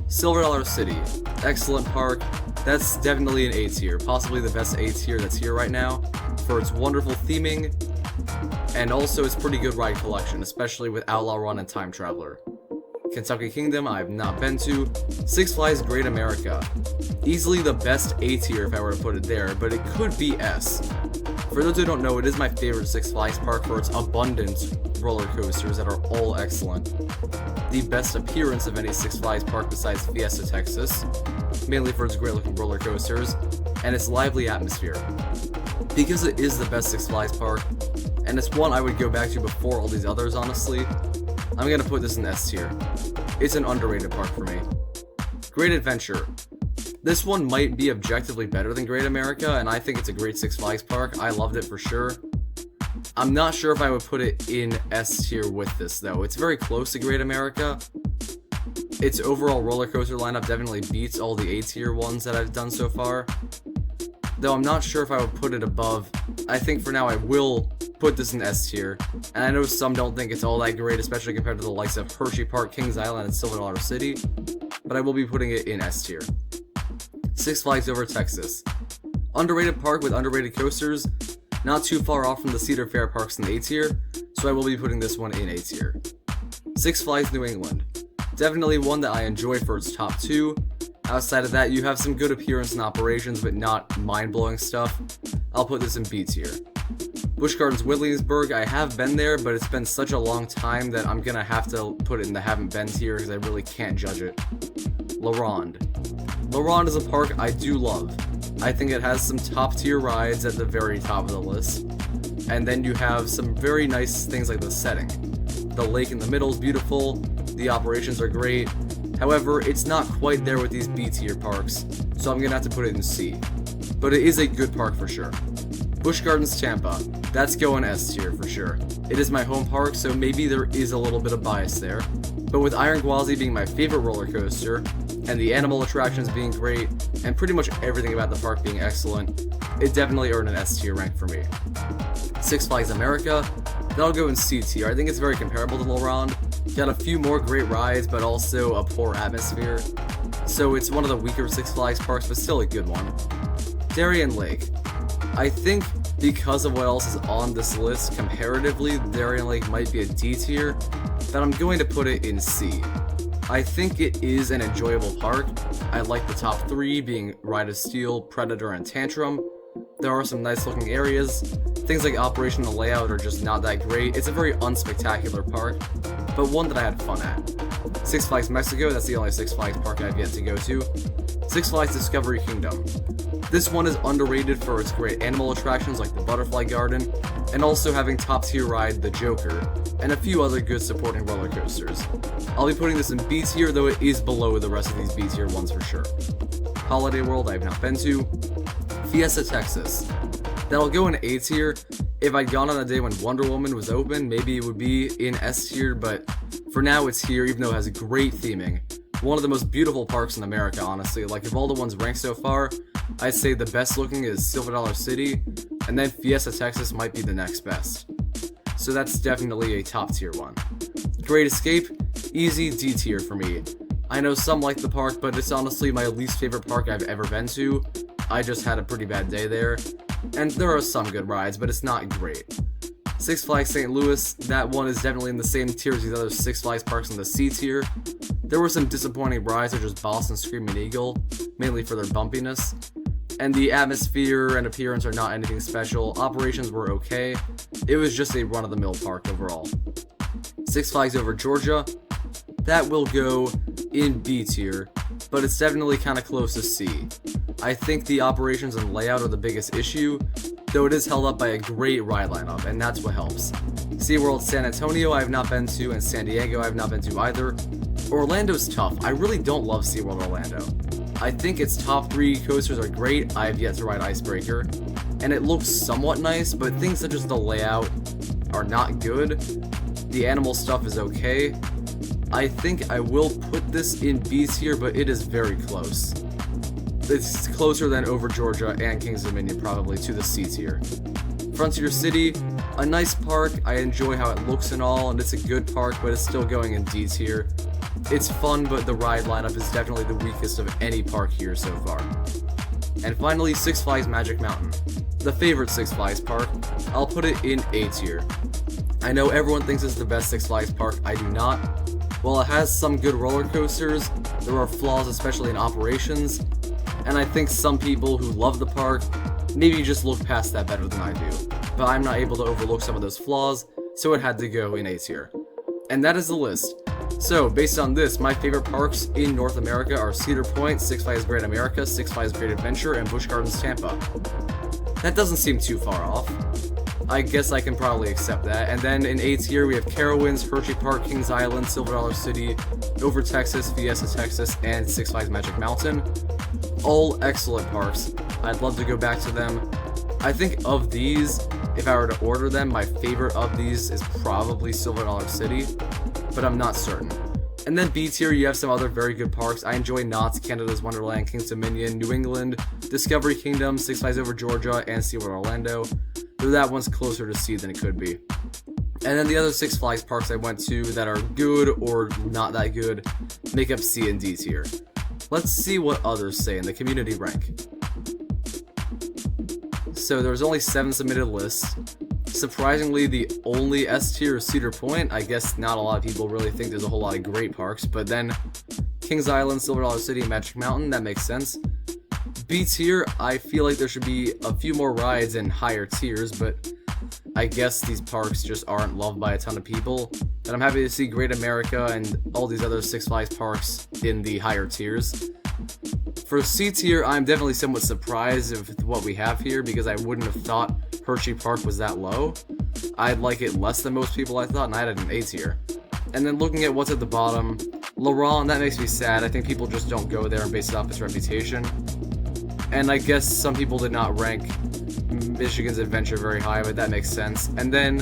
Silver Dollar City. Excellent park. That's definitely an A tier, possibly the best A tier that's here right now, for its wonderful theming, and also its pretty good ride collection, especially with Outlaw Run and Time Traveler. Kentucky Kingdom I have not been to. Six Flags Great America. Easily the best A tier if I were to put it there, but it could be S. For those who don't know, it is my favorite Six Flags park for its abundant roller coasters that are all excellent. The best appearance of any Six Flags park besides Fiesta, Texas, mainly for its great looking roller coasters, and its lively atmosphere. Because it is the best Six Flags park, and it's one I would go back to before all these others, honestly, I'm gonna put this in S tier. It's an underrated park for me. Great Adventure. This one might be objectively better than Great America, and I think it's a great Six Flags park. I loved it for sure. I'm not sure if I would put it in S tier with this, though. It's very close to Great America. Its overall roller coaster lineup definitely beats all the A tier ones that I've done so far. Though I'm not sure if I would put it above. I think for now I will put this in S tier, and I know some don't think it's all that great, especially compared to the likes of Hershey Park, Kings Island, and Silver Dollar City, but I will be putting it in S tier. Six Flags Over Texas. Underrated park with underrated coasters, not too far off from the Cedar Fair parks in A tier, so I will be putting this one in A tier. Six Flags New England. Definitely one that I enjoy for its top two. Outside of that, you have some good appearance and operations, but not mind-blowing stuff. I'll put this in B tier. Busch Gardens Williamsburg, I have been there, but it's been such a long time that I'm gonna have to put it in the haven't been tier because I really can't judge it. La Ronde. La Ronde is a park I do love. I think it has some top tier rides at the very top of the list. And then you have some very nice things like the setting. The lake in the middle is beautiful, the operations are great. However, it's not quite there with these B tier parks, so I'm gonna have to put it in C. But it is a good park for sure. Busch Gardens Tampa, that's going S tier for sure. It is my home park, so maybe there is a little bit of bias there. But with Iron Gwazi being my favorite roller coaster, and the animal attractions being great, and pretty much everything about the park being excellent, it definitely earned an S tier rank for me. Six Flags America, that'll go in C tier. I think it's very comparable to La Ronde. Got a few more great rides, but also a poor atmosphere. So it's one of the weaker Six Flags parks, but still a good one. Darien Lake. I think because of what else is on this list, comparatively, Darien Lake might be a D tier, but I'm going to put it in C. I think it is an enjoyable park. I like the top three being Ride of Steel, Predator, and Tantrum. There are some nice looking areas. Things like operational layout are just not that great. It's a very unspectacular park, but one that I had fun at. Six Flags Mexico, that's the only Six Flags park I've yet to go to. Six Flags Discovery Kingdom. This one is underrated for its great animal attractions like the Butterfly Garden, and also having top tier ride The Joker, and a few other good supporting roller coasters. I'll be putting this in B tier, though it is below the rest of these B tier ones for sure. Holiday World I have not been to. Fiesta Texas. That'll go in A tier. If I'd gone on a day when Wonder Woman was open, maybe it would be in S tier, but for now it's here, even though it has great theming. One of the most beautiful parks in America, honestly. Like, of all the ones ranked so far, I'd say the best looking is Silver Dollar City, and then Fiesta Texas might be the next best. So that's definitely a top tier one. Great Escape, easy D tier for me. I know some like the park, but it's honestly my least favorite park I've ever been to. I just had a pretty bad day there, and there are some good rides, but it's not great. Six Flags St. Louis, that one is definitely in the same tier as these other Six Flags parks in the C tier. There were some disappointing rides such as Boston Screaming Eagle, mainly for their bumpiness. And the atmosphere and appearance are not anything special. Operations were okay. It was just a run-of-the-mill park overall. Six Flags Over Georgia, that will go in B tier, but it's definitely kind of close to C. I think the operations and layout are the biggest issue, though it is held up by a great ride lineup, and that's what helps. SeaWorld San Antonio I have not been to, and San Diego I have not been to either. Orlando's tough. I really don't love SeaWorld Orlando. I think its top three coasters are great. I have yet to ride Icebreaker, and it looks somewhat nice, but things such as the layout are not good. The animal stuff is okay. I think I will put this in B tier, but it is very close. It's closer than Over Georgia and Kings Dominion probably to the C tier. Frontier City, a nice park. I enjoy how it looks and all, and it's a good park, but it's still going in D tier. It's fun, but the ride lineup is definitely the weakest of any park here so far. And finally, Six Flags Magic Mountain. The favorite Six Flags park, I'll put it in A tier. I know everyone thinks it's the best Six Flags park, I do not. While it has some good roller coasters, there are flaws especially in operations, and I think some people who love the park maybe just look past that better than I do. But I'm not able to overlook some of those flaws, so it had to go in A tier. And that is the list. So, based on this, my favorite parks in North America are Cedar Point, Six Flags Great America, Six Flags Great Adventure, and Busch Gardens Tampa. That doesn't seem too far off. I guess I can probably accept that. And then in A tier, we have Carowinds, Hershey Park, Kings Island, Silver Dollar City, Over Texas, Fiesta Texas, and Six Flags Magic Mountain. All excellent parks. I'd love to go back to them. I think of these, if I were to order them, my favorite of these is probably Silver Dollar City, but I'm not certain. And then B tier, you have some other very good parks. I enjoy Knott's, Canada's Wonderland, Kings Dominion, New England, Discovery Kingdom, Six Flags Over Georgia, and SeaWorld Orlando. Though that one's closer to C than it could be. And then the other Six Flags parks I went to that are good or not that good make up C and D tier. Let's see what others say in the community rank. So there's only 7 submitted lists. Surprisingly, the only S tier is Cedar Point. I guess not a lot of people really think there's a whole lot of great parks, but then Kings Island, Silver Dollar City, and Magic Mountain, that makes sense. B tier, I feel like there should be a few more rides in higher tiers, but I guess these parks just aren't loved by a ton of people. but I'm happy to see Great America and all these other Six Flags parks in the higher tiers. For C tier, I'm definitely somewhat surprised with what we have here because I wouldn't have thought Hershey Park was that low. I'd like it less than most people I thought, and I had it in A tier. And then looking at what's at the bottom, Laurent, that makes me sad. I think people just don't go there and base it off its reputation. And I guess some people did not rank Michigan's Adventure very high, but that makes sense. And then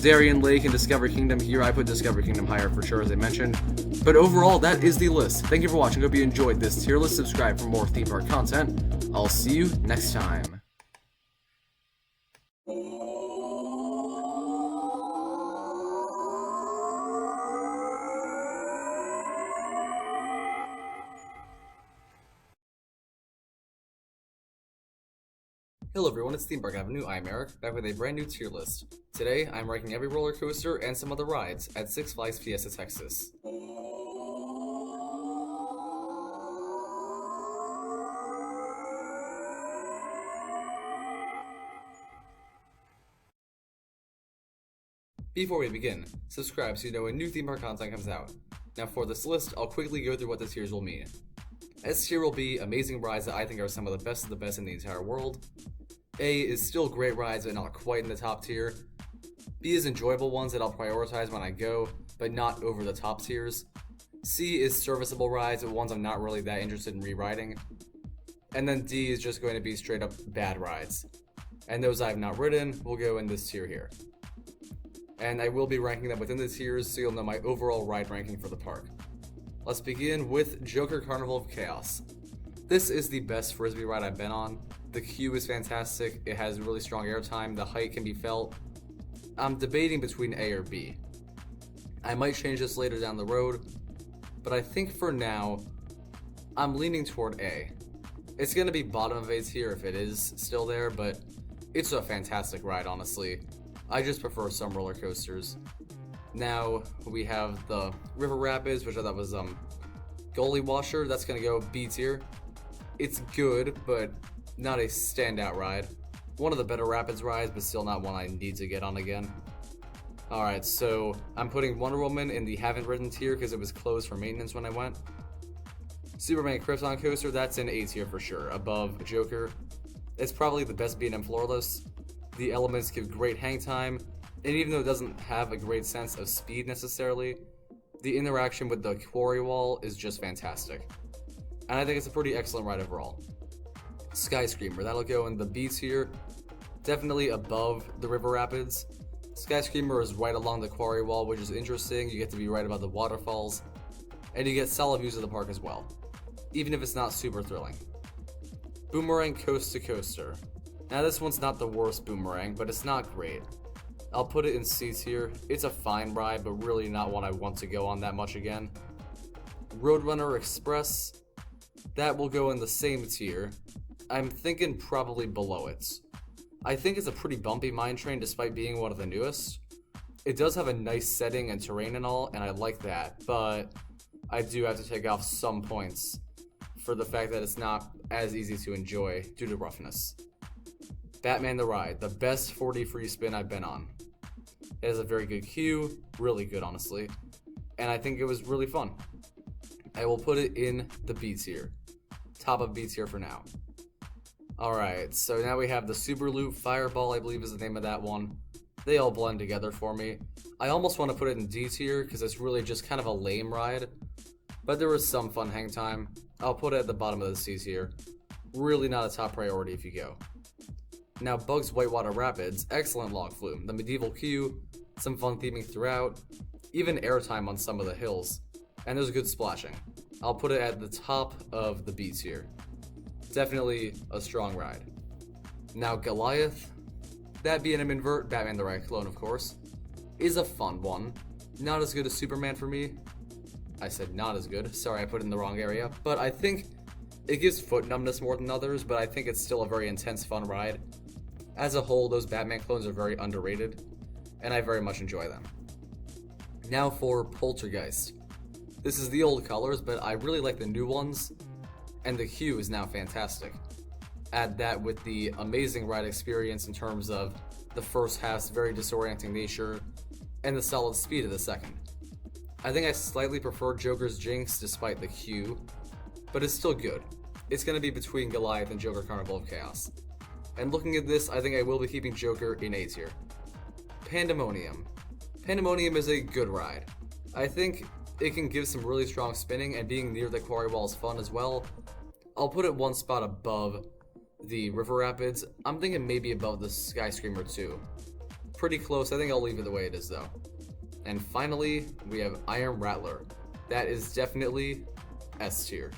Darien Lake and Discovery Kingdom here, I put Discovery Kingdom higher for sure, as I mentioned. But overall, that is the list. Thank you for watching. Hope you enjoyed this tier list. Subscribe for more theme park content. I'll see you next time. Hello everyone, it's Theme Park Avenue. I'm Eric, back with a brand new tier list. Today, I'm ranking every roller coaster and some other rides at Six Flags Fiesta, Texas. Before we begin, subscribe so you know when new theme park content comes out. Now for this list, I'll quickly go through what the tiers will mean. S tier will be amazing rides that I think are some of the best in the entire world. A is still great rides but not quite in the top tier. B is enjoyable ones that I'll prioritize when I go, but not over the top tiers. C is serviceable rides but ones I'm not really that interested in re-riding. And then D is just going to be straight up bad rides. And those I've not ridden will go in this tier here. And I will be ranking them within the tiers so you'll know my overall ride ranking for the park. Let's begin with Joker Carnival of Chaos. This is the best Frisbee ride I've been on. The queue is fantastic, it has really strong airtime, the height can be felt. I'm debating between A or B. I might change this later down the road, but I think for now, I'm leaning toward A. It's going to be bottom of A tier if it is still there, but it's a fantastic ride, honestly. I just prefer some roller coasters. Now, we have the River Rapids, which I thought was Gully Washer. That's going to go B tier. It's good, but not a standout ride. One of the better Rapids rides, but still not one I need to get on again. Alright, so I'm putting Wonder Woman in the haven't ridden tier because it was closed for maintenance when I went. Superman Krypton Coaster, that's in A tier for sure, above Joker. It's probably the best B&M floorless. The elements give great hang time, and even though it doesn't have a great sense of speed necessarily, the interaction with the quarry wall is just fantastic. And I think it's a pretty excellent ride overall. Skyscreamer, that'll go in the B tier, definitely above the River Rapids. Skyscreamer is right along the quarry wall, which is interesting. You get to be right above the waterfalls, and you get solid views of the park as well, even if it's not super thrilling. Boomerang Coast to Coaster. Now this one's not the worst Boomerang, but it's not great. I'll put it in C tier. It's a fine ride, but really not one I want to go on that much again. Roadrunner Express, that will go in the same tier. I'm thinking probably below it. I think it's a pretty bumpy mine train despite being one of the newest. It does have a nice setting and terrain and all, and I like that, but I do have to take off some points for the fact that it's not as easy to enjoy due to roughness. Batman the Ride, the best 40 free spin I've been on. It has a very good queue, really good honestly, and I think it was really fun. I will put it in the B tier. Top of B tier for now. Alright, so now we have the Super Loop Fireball, I believe is the name of that one. They all blend together for me. I almost want to put it in D tier because it's really just kind of a lame ride, but there was some fun hang time. I'll put it at the bottom of the C tier. Really not a top priority if you go. Now Bugs Whitewater Rapids, excellent log flume. The medieval queue, some fun theming throughout, even airtime on some of the hills, and there's good splashing. I'll put it at the top of the B tier. Definitely a strong ride. Now Goliath, that B&M invert, Batman the Ride clone of course, is a fun one. Not as good as Superman for me. I said not as good, sorry I put it in the wrong area, but I think it gives foot numbness more than others, but I think it's still a very intense fun ride. As a whole, those Batman clones are very underrated, and I very much enjoy them. Now for Poltergeist. This is the old colors, but I really like the new ones, and the queue is now fantastic. Add that with the amazing ride experience in terms of the first half's very disorienting nature, and the solid speed of the second. I think I slightly prefer Joker's Jinx despite the Q, but it's still good. It's going to be between Goliath and Joker Carnival of Chaos. And looking at this, I think I will be keeping Joker in A tier. Pandemonium. Pandemonium is a good ride. I think it can give some really strong spinning, and being near the quarry wall is fun as well. I'll put it one spot above the River Rapids. I'm thinking maybe above the Skyscreamer too. Pretty close. I think I'll leave it the way it is though. And finally, we have Iron Rattler. That is definitely S tier.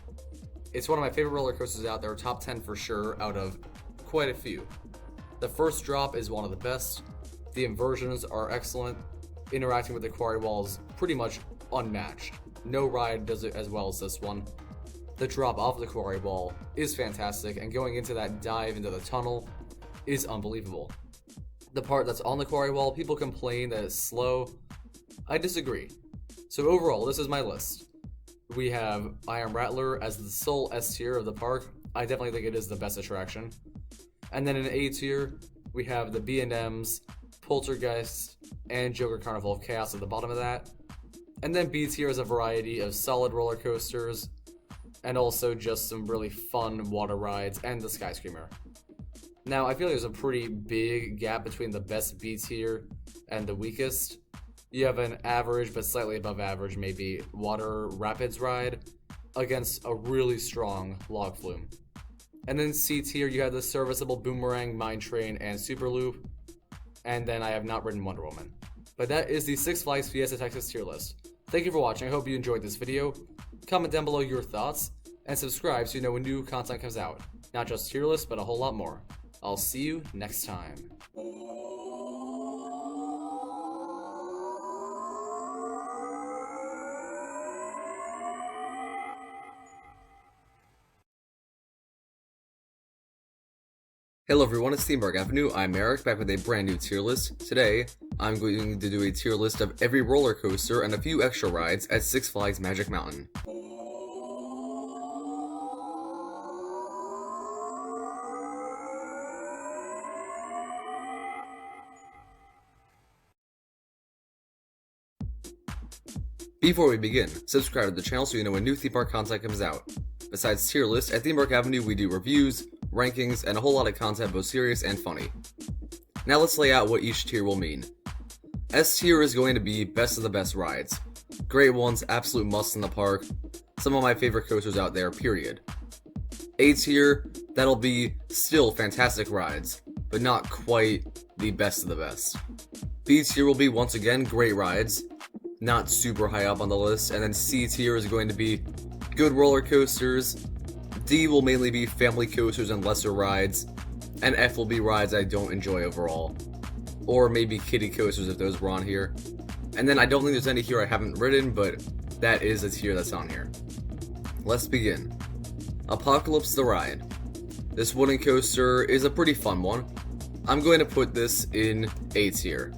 It's one of my favorite roller coasters out there, top 10 for sure out of quite a few. The first drop is one of the best. The inversions are excellent. Interacting with the quarry wall is pretty much unmatched. No ride does it as well as this one. The drop off the quarry wall is fantastic, and going into that dive into the tunnel is unbelievable. The part that's on the quarry wall, people complain that it's slow. I disagree. So overall, this is my list. We have Iron Rattler as the sole S tier of the park. I definitely think it is the best attraction. And then in A tier, we have the B&Ms, Poltergeist, and Joker Carnival of Chaos at the bottom of that. And then B tier is a variety of solid roller coasters, and also just some really fun water rides and the Skyscreamer. Now, I feel like there's a pretty big gap between the best B tier and the weakest. You have an average, but slightly above average, maybe Water Rapids ride against a really strong Log Flume. And then C tier, you have the serviceable Boomerang, Mine Train, and Super Loop. And then I have not ridden Wonder Woman. But that is the Six Flags Fiesta Texas tier list. Thank you for watching. I hope you enjoyed this video. Comment down below your thoughts, and subscribe so you know when new content comes out. Not just tier lists, but a whole lot more. I'll see you next time. Hello everyone, it's Theme Park Avenue. I'm Eric, back with a brand new tier list. Today, I'm going to do a tier list of every roller coaster and a few extra rides at Six Flags Magic Mountain. Before we begin, subscribe to the channel so you know when new theme park content comes out. Besides tier lists, at Theme Park Avenue we do reviews, rankings, and a whole lot of content both serious and funny. Now let's lay out what each tier will mean. S tier is going to be best of the best rides. Great ones, absolute must in the park. Some of my favorite coasters out there, period. A tier, that'll be still fantastic rides, but not quite the best of the best. B tier will be once again great rides, not super high up on the list, and then C tier is going to be good roller coasters. D will mainly be family coasters and lesser rides, and F will be rides I don't enjoy overall. Or maybe kiddie coasters if those were on here. And then I don't think there's any here I haven't ridden, but that is a tier that's on here. Let's begin. Apocalypse the Ride. This wooden coaster is a pretty fun one. I'm going to put this in A tier.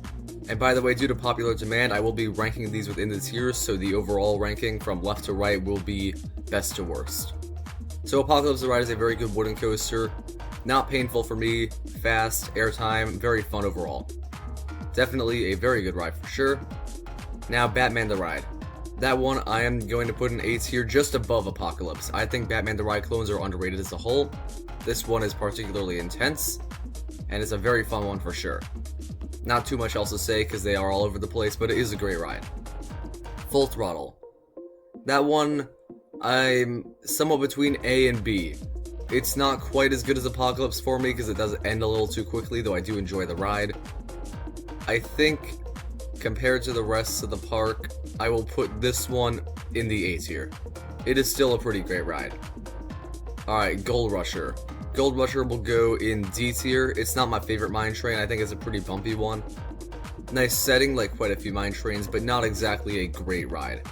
And by the way, due to popular demand, I will be ranking these within the tiers, so the overall ranking from left to right will be best to worst. So Apocalypse the Ride is a very good wooden coaster, not painful for me, fast, airtime, very fun overall. Definitely a very good ride for sure. Now Batman the Ride. That one I am going to put in A tier just above Apocalypse. I think Batman the Ride clones are underrated as a whole. This one is particularly intense, and it's a very fun one for sure. Not too much else to say because they are all over the place, but it is a great ride. Full Throttle. That one, I'm somewhat between A and B. It's not quite as good as Apocalypse for me because it does end a little too quickly, though I do enjoy the ride. I think, compared to the rest of the park, I will put this one in the A tier. It is still a pretty great ride. Alright, Gold Rusher. Gold Rusher will go in D tier. It's not my favorite mine train. I think it's a pretty bumpy one. Nice setting, like quite a few mine trains, but not exactly a great ride.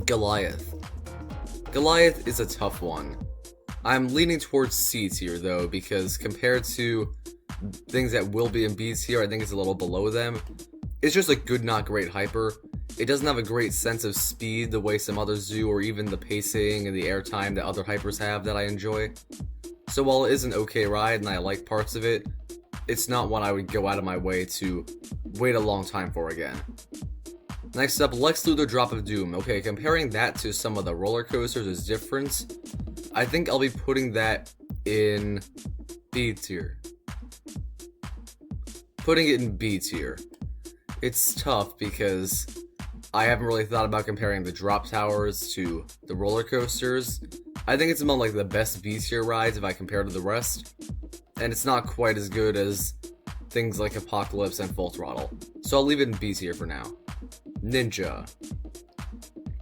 Goliath. Goliath is a tough one. I'm leaning towards C tier though, because compared to things that will be in B tier, I think it's a little below them. It's just a good, not great hyper. It doesn't have a great sense of speed the way some others do, or even the pacing and the airtime that other hypers have that I enjoy. So while it is an okay ride and I like parts of it, it's not one I would go out of my way to wait a long time for again. Next up, Lex Luthor Drop of Doom. Okay, comparing that to some of the roller coasters is different. I think I'll be putting that in B tier. Putting it in B tier. It's tough because I haven't really thought about comparing the drop towers to the roller coasters. I think it's among like the best B tier rides if I compare to the rest, and it's not quite as good as things like Apocalypse and Full Throttle, so I'll leave it in B tier for now. Ninja.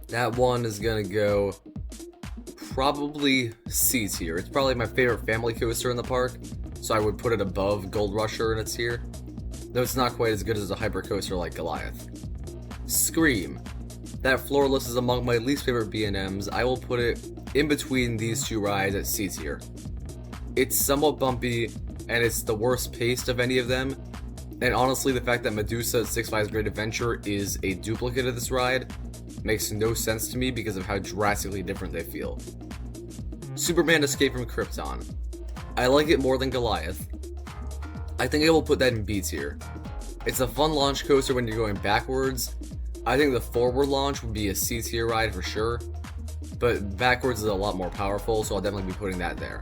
That one is gonna go probably C tier. It's probably my favorite family coaster in the park, so I would put it above Gold Rusher in its tier, though it's not quite as good as a hyper coaster like Goliath. Scream. That floorless is among my least favorite B&Ms. I will put it in between these two rides at C tier. It's somewhat bumpy, and it's the worst paced of any of them, and honestly the fact that Medusa at Six Flags Great Adventure is a duplicate of this ride makes no sense to me because of how drastically different they feel. Superman Escape from Krypton. I like it more than Goliath. I think I will put that in B tier. It's a fun launch coaster when you're going backwards. I think the forward launch would be a C tier ride for sure, but backwards is a lot more powerful, so I'll definitely be putting that there.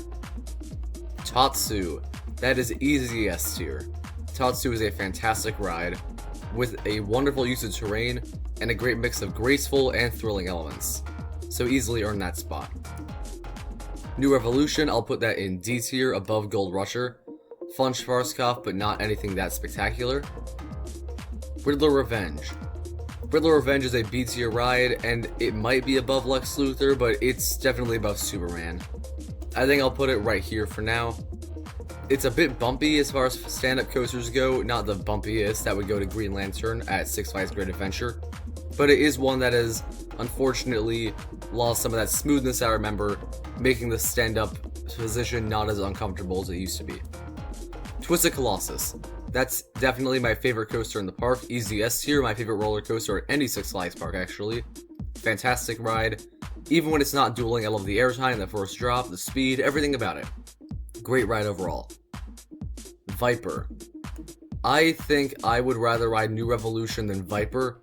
Tatsu. That is easy S tier. Tatsu is a fantastic ride with a wonderful use of terrain and a great mix of graceful and thrilling elements, so easily earned that spot. New Revolution, I'll put that in D tier above Gold Rusher. Fun Schwarzkopf, but not anything that spectacular. Riddler Revenge. Riddler Revenge is a B tier ride, and it might be above Lex Luthor, but it's definitely above Superman. I think I'll put it right here for now. It's a bit bumpy as far as stand-up coasters go, not the bumpiest that would go to Green Lantern at Six Flags Great Adventure, but it is one that has unfortunately lost some of that smoothness I remember, making the stand-up position not as uncomfortable as it used to be. Twisted Colossus. That's definitely my favorite coaster in the park. Easy S tier, my favorite roller coaster at any Six Flags park actually. Fantastic ride. Even when it's not dueling, I love the airtime, the first drop, the speed, everything about it. Great ride overall. Viper. I think I would rather ride New Revolution than Viper,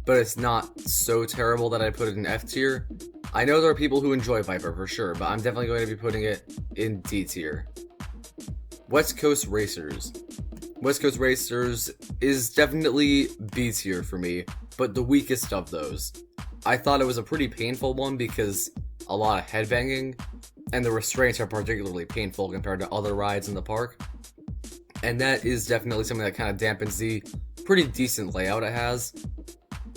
but it's not so terrible that I put it in F tier. I know there are people who enjoy Viper for sure, but I'm definitely going to be putting it in D tier. West Coast Racers. West Coast Racers is definitely B tier for me, but the weakest of those. I thought it was a pretty painful one because a lot of headbanging, and the restraints are particularly painful compared to other rides in the park. And that is definitely something that kind of dampens the pretty decent layout it has.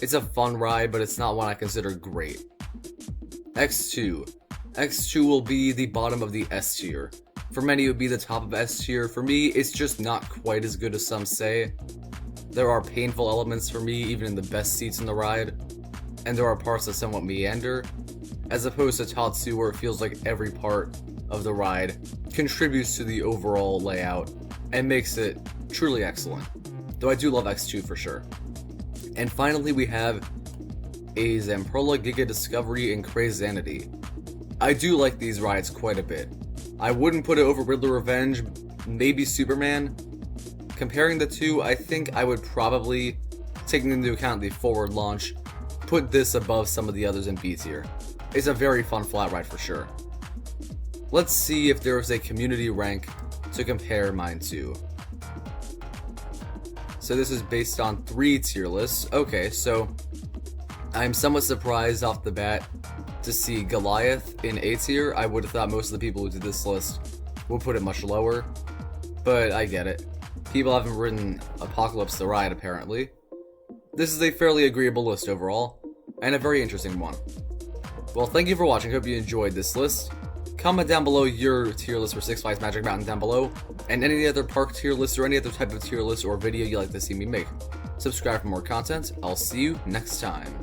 It's a fun ride, but it's not one I consider great. X2. X2 will be the bottom of the S tier. For many, it would be the top of S tier. For me, it's just not quite as good as some say. There are painful elements for me, even in the best seats in the ride, and there are parts that somewhat meander, as opposed to Tatsu, where it feels like every part of the ride contributes to the overall layout and makes it truly excellent. Though I do love X2 for sure. And finally, we have a Zamperla Giga Discovery and Crazanity. I do like these rides quite a bit. I wouldn't put it over Riddler Revenge, maybe Superman. Comparing the two, I think I would probably, taking into account the forward launch, put this above some of the others in B tier. It's a very fun flat ride for sure. Let's see if there is a community rank to compare mine to. So this is based on 3 tier lists. Okay, so I'm somewhat surprised off the bat to see Goliath in A tier. I would have thought most of the people who did this list would put it much lower, but I get it. People haven't ridden Apocalypse the ride, apparently. This is a fairly agreeable list overall, and a very interesting one. Well, thank you for watching. Hope you enjoyed this list. Comment down below your tier list for Six Flags Magic Mountain down below, and any other park tier list or any other type of tier list or video you'd like to see me make. Subscribe for more content. I'll see you next time.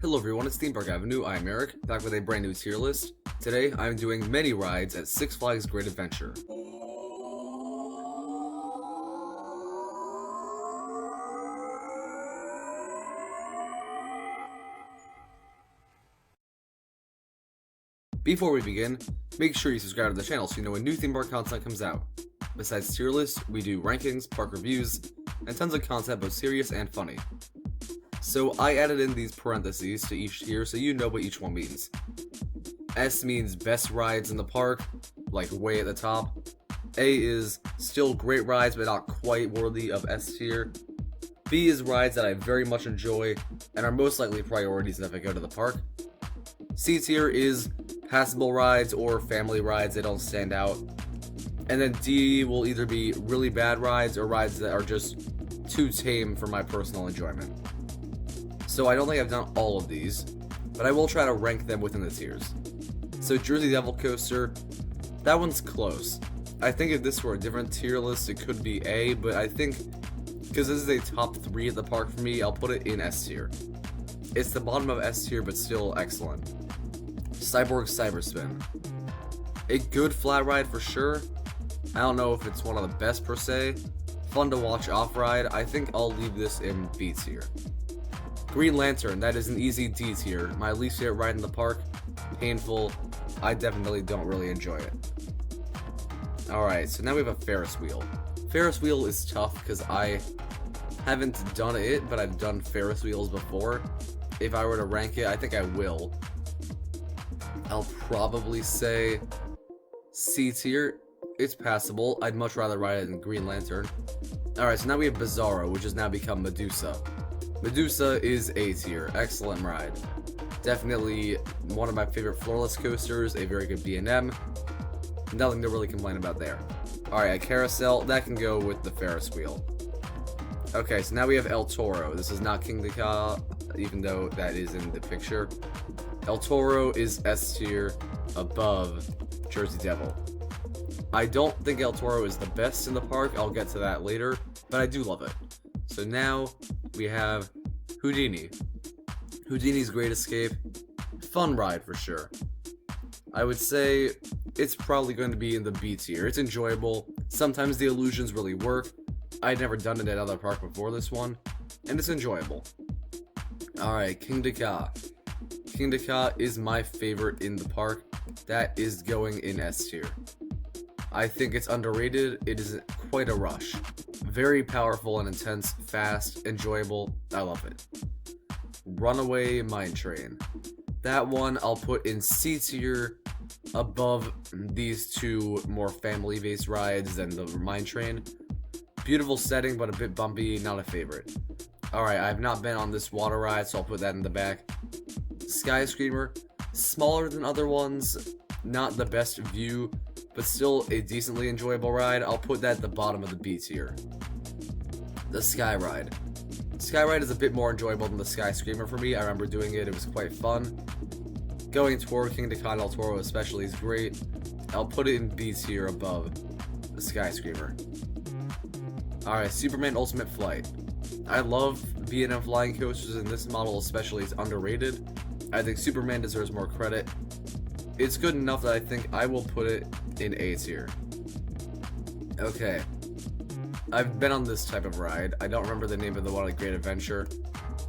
Hello everyone, it's Theme Park Avenue. I'm Eric, back with a brand new tier list. Today, I'm doing many rides at Six Flags Great Adventure. Before we begin, make sure you subscribe to the channel so you know when new theme park content comes out. Besides tier lists, we do rankings, park reviews, and tons of content both serious and funny. So I added in these parentheses to each tier so you know what each one means. S means best rides in the park, like way at the top. A is still great rides but not quite worthy of S tier. B is rides that I very much enjoy and are most likely priorities if I go to the park. C tier is passable rides or family rides that don't stand out. And then D will either be really bad rides or rides that are just too tame for my personal enjoyment. So I don't think I've done all of these, but I will try to rank them within the tiers. So Jersey Devil Coaster, that one's close. I think if this were a different tier list, it could be A, but I think because this is a top 3 at the park for me, I'll put it in S tier. It's the bottom of S tier, but still excellent. Cyborg Cyberspin. A good flat ride for sure. I don't know if it's one of the best per se. Fun to watch off-ride. I think I'll leave this in B tier. Green Lantern, that is an easy D tier. My least favorite ride in the park. Painful. I definitely don't really enjoy it. Alright, so now we have a Ferris wheel. Ferris wheel is tough because I haven't done it, but I've done Ferris wheels before. If I were to rank it, I think I will. I'll probably say C tier. It's passable. I'd much rather ride it than Green Lantern. Alright, so now we have Bizarro, which has now become Medusa. Medusa is A tier. Excellent ride. Definitely one of my favorite floorless coasters, a very good B&M. Nothing to really complain about there. Alright, a carousel, that can go with the Ferris wheel. Okay, so now we have El Toro. This is not King Ka, even though that is in the picture. El Toro is S tier, above Jersey Devil. I don't think El Toro is the best in the park, I'll get to that later, but I do love it. So now we have Houdini. Houdini's Great Escape. Fun ride for sure. I would say it's probably going to be in the B tier. It's enjoyable. Sometimes the illusions really work. I'd never done it at another park before this one, and it's enjoyable. Alright, King Ka. King Ka is my favorite in the park. That is going in S tier. I think it's underrated. It is quite a rush. Very powerful and intense, fast, enjoyable. I love it. Runaway Mine Train. That one I'll put in C tier, above these two more family-based rides than the Mine Train. Beautiful setting, but a bit bumpy, not a favorite. Alright, I've not been on this water ride, so I'll put that in the back. Sky Screamer, smaller than other ones, not the best view, but still a decently enjoyable ride. I'll put that at the bottom of the B tier. The Sky Ride. Sky Ride is a bit more enjoyable than the Sky Screamer for me. I remember doing it, it was quite fun. Going toward King Ka and El Toro especially is great. I'll put it in B tier above the Sky Screamer. Alright, Superman Ultimate Flight. I love B&M flying coasters, and this model especially is underrated. I think Superman deserves more credit. It's good enough that I think I will put it in A tier. Okay. I've been on this type of ride. I don't remember the name of the one at Great Adventure.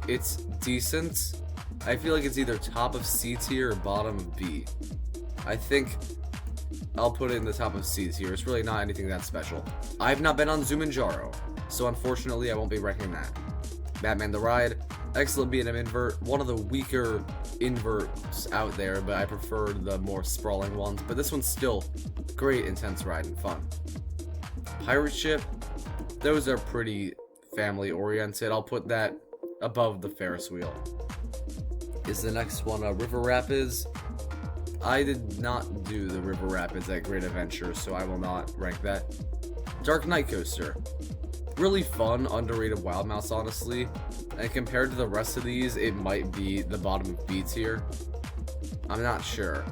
It's decent. I feel like it's either top of C tier or bottom of B. I think I'll put it in the top of C tier. It's really not anything that special. I've not been on Zumanjaro, so unfortunately I won't be ranking that. Batman the Ride. Excellent B&M invert. One of the weaker inverts out there, but I prefer the more sprawling ones. But this one's still great, intense ride and fun. Pirate Ship. Those are pretty family-oriented. I'll put that above the Ferris wheel. Is the next one River Rapids? I did not do the River Rapids at Great Adventure, so I will not rank that. Dark Knight Coaster. Really fun, underrated Wild Mouse, honestly. And compared to the rest of these, it might be the bottom of B tier. I'm not sure.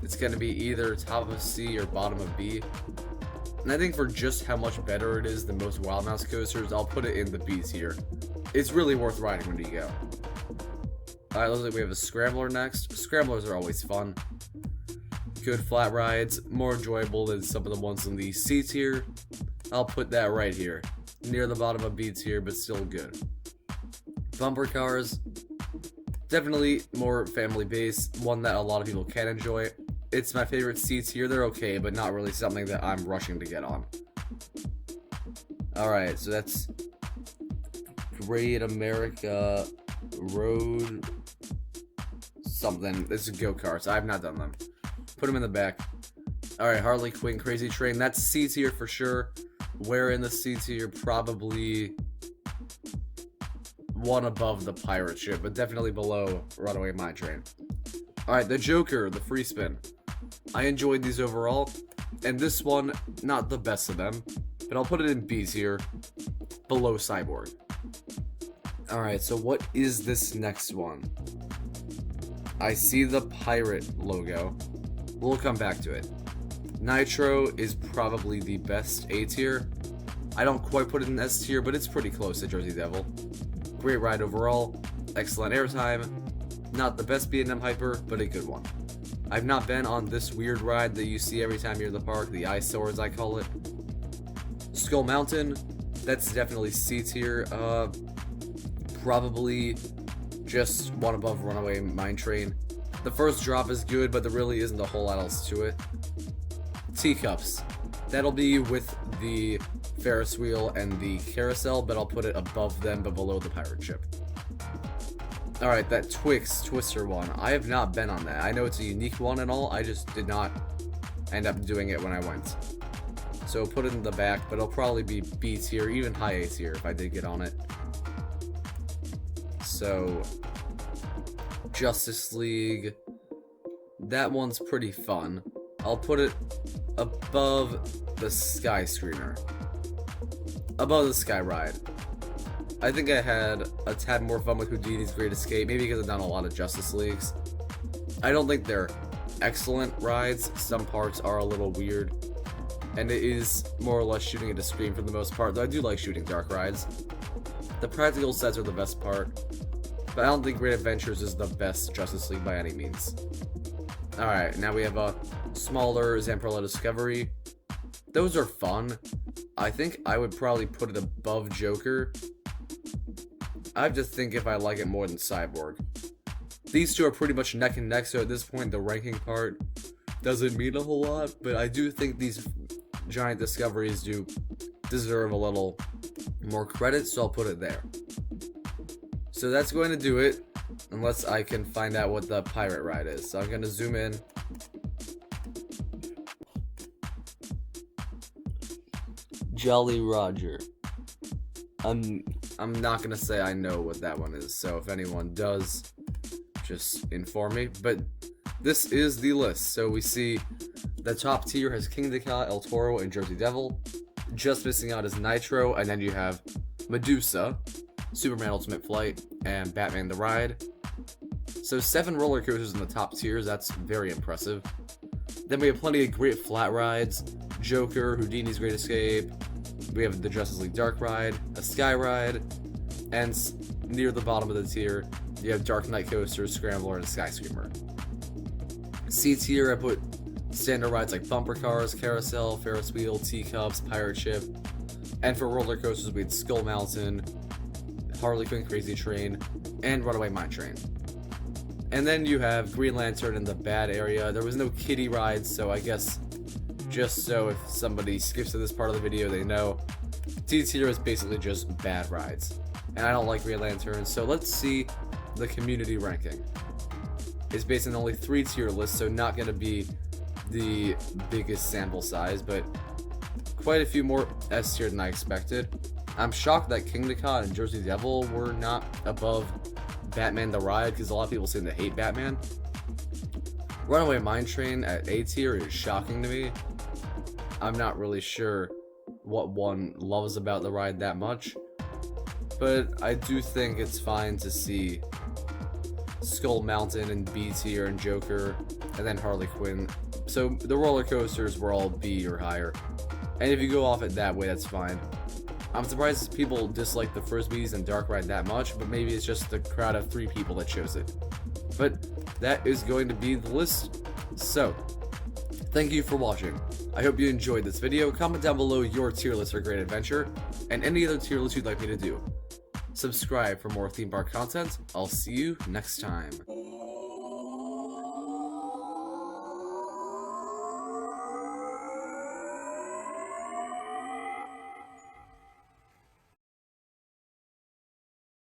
It's going to be either top of C or bottom of B. And I think for just how much better it is than most Wild Mouse coasters, I'll put it in the B tier. It's really worth riding when you go. Alright, looks like we have a Scrambler next. Scramblers are always fun. Good flat rides, more enjoyable than some of the ones in the C tier. I'll put that right here. Near the bottom of B tier, but still good. Bumper cars. Definitely more family based, one that a lot of people can enjoy. it's my favorite C tier. They're okay, but not really something that I'm rushing to get on. Alright, so that's Great America Road something. This is go-karts. I have not done them. Put them in the back. Alright, Harley Quinn Crazy Train. That's C tier for sure. Where in the C tier? Probably one above the pirate ship, but definitely below Runaway Mine Train. Alright, the Joker, the free spin. I enjoyed these overall, and this one, not the best of them, but I'll put it in B tier, below Cyborg. Alright, so what is this next one? I see the pirate logo. We'll come back to it. Nitro is probably the best A tier. I don't quite put it in S tier, but it's pretty close to Jersey Devil. Great ride overall, excellent airtime, not the best B&M Hyper, but a good one. I've not been on this weird ride that you see every time you're in the park, the eyesore as I call it. Skull Mountain, that's definitely C tier. Probably just one above Runaway Mine Train. The first drop is good, but there really isn't a whole lot else to it. Teacups, that'll be with the Ferris wheel and the carousel, but I'll put it above them but below the pirate ship. Alright, that Twix Twister one, I have not been on that. I know it's a unique one and all, I just did not end up doing it when I went. So put it in the back, but it'll probably be B tier, even high A tier if I did get on it. So, Justice League, that one's pretty fun. I'll put it above the Sky Screener. Above the Sky Ride. I think I had a tad more fun with Houdini's Great Escape, maybe because I've done a lot of Justice Leagues. I don't think they're excellent rides. Some parts are a little weird. And it is more or less shooting at a screen for the most part, though I do like shooting dark rides. The practical sets are the best part, but I don't think Great Adventures is the best Justice League by any means. Alright, now we have a smaller Zamperla Discovery. Those are fun. I think I would probably put it above Joker. I have to think if I like it more than Cyborg. These two are pretty much neck and neck, so at this point the ranking part doesn't mean a whole lot, but I do think these giant discoveries do deserve a little more credit, so I'll put it there. So that's going to do it, unless I can find out what the pirate ride is. So I'm going to zoom in. Jolly Roger. I'm not going to say I know what that one is, so if anyone does, just inform me. But this is the list. So we see the top tier has King Deca, El Toro, and Jersey Devil. Just missing out is Nitro, and then you have Medusa, Superman Ultimate Flight, and Batman the Ride. So 7 roller coasters in the top tiers, that's very impressive. Then we have plenty of great flat rides, Joker, Houdini's Great Escape, we have the Justice League Dark Ride, a Sky Ride, and near the bottom of the tier, you have Dark Knight Coaster, Scrambler, and Sky Screamer. C tier, I put standard rides like bumper cars, carousel, Ferris wheel, teacups, pirate ship, and for roller coasters we had Skull Mountain, Harley Quinn Crazy Train, and Runaway Mine Train. And then you have Green Lantern in the bad area. There was no kiddie rides, so I guess just so if somebody skips to this part of the video, they know D tier is basically just bad rides. And I don't like Green Lantern, so let's see the community ranking. It's based on only 3 tier lists, so not going to be the biggest sample size, but quite a few more S tier than I expected. I'm shocked that King Deca and Jersey Devil were not above Batman the Ride, because a lot of people seem to hate Batman. Runaway Mine Train at A tier is shocking to me. I'm not really sure what one loves about the ride that much, but I do think it's fine to see Skull Mountain and B tier and Joker, and then Harley Quinn. So the roller coasters were all B or higher, and if you go off it that way, that's fine. I'm surprised people dislike the Frisbees and Dark Ride that much, but maybe it's just the crowd of 3 people that chose it. But that is going to be the list. So, thank you for watching. I hope you enjoyed this video. Comment down below your tier list for Great Adventure, and any other tier list you'd like me to do. Subscribe for more theme park content. I'll see you next time.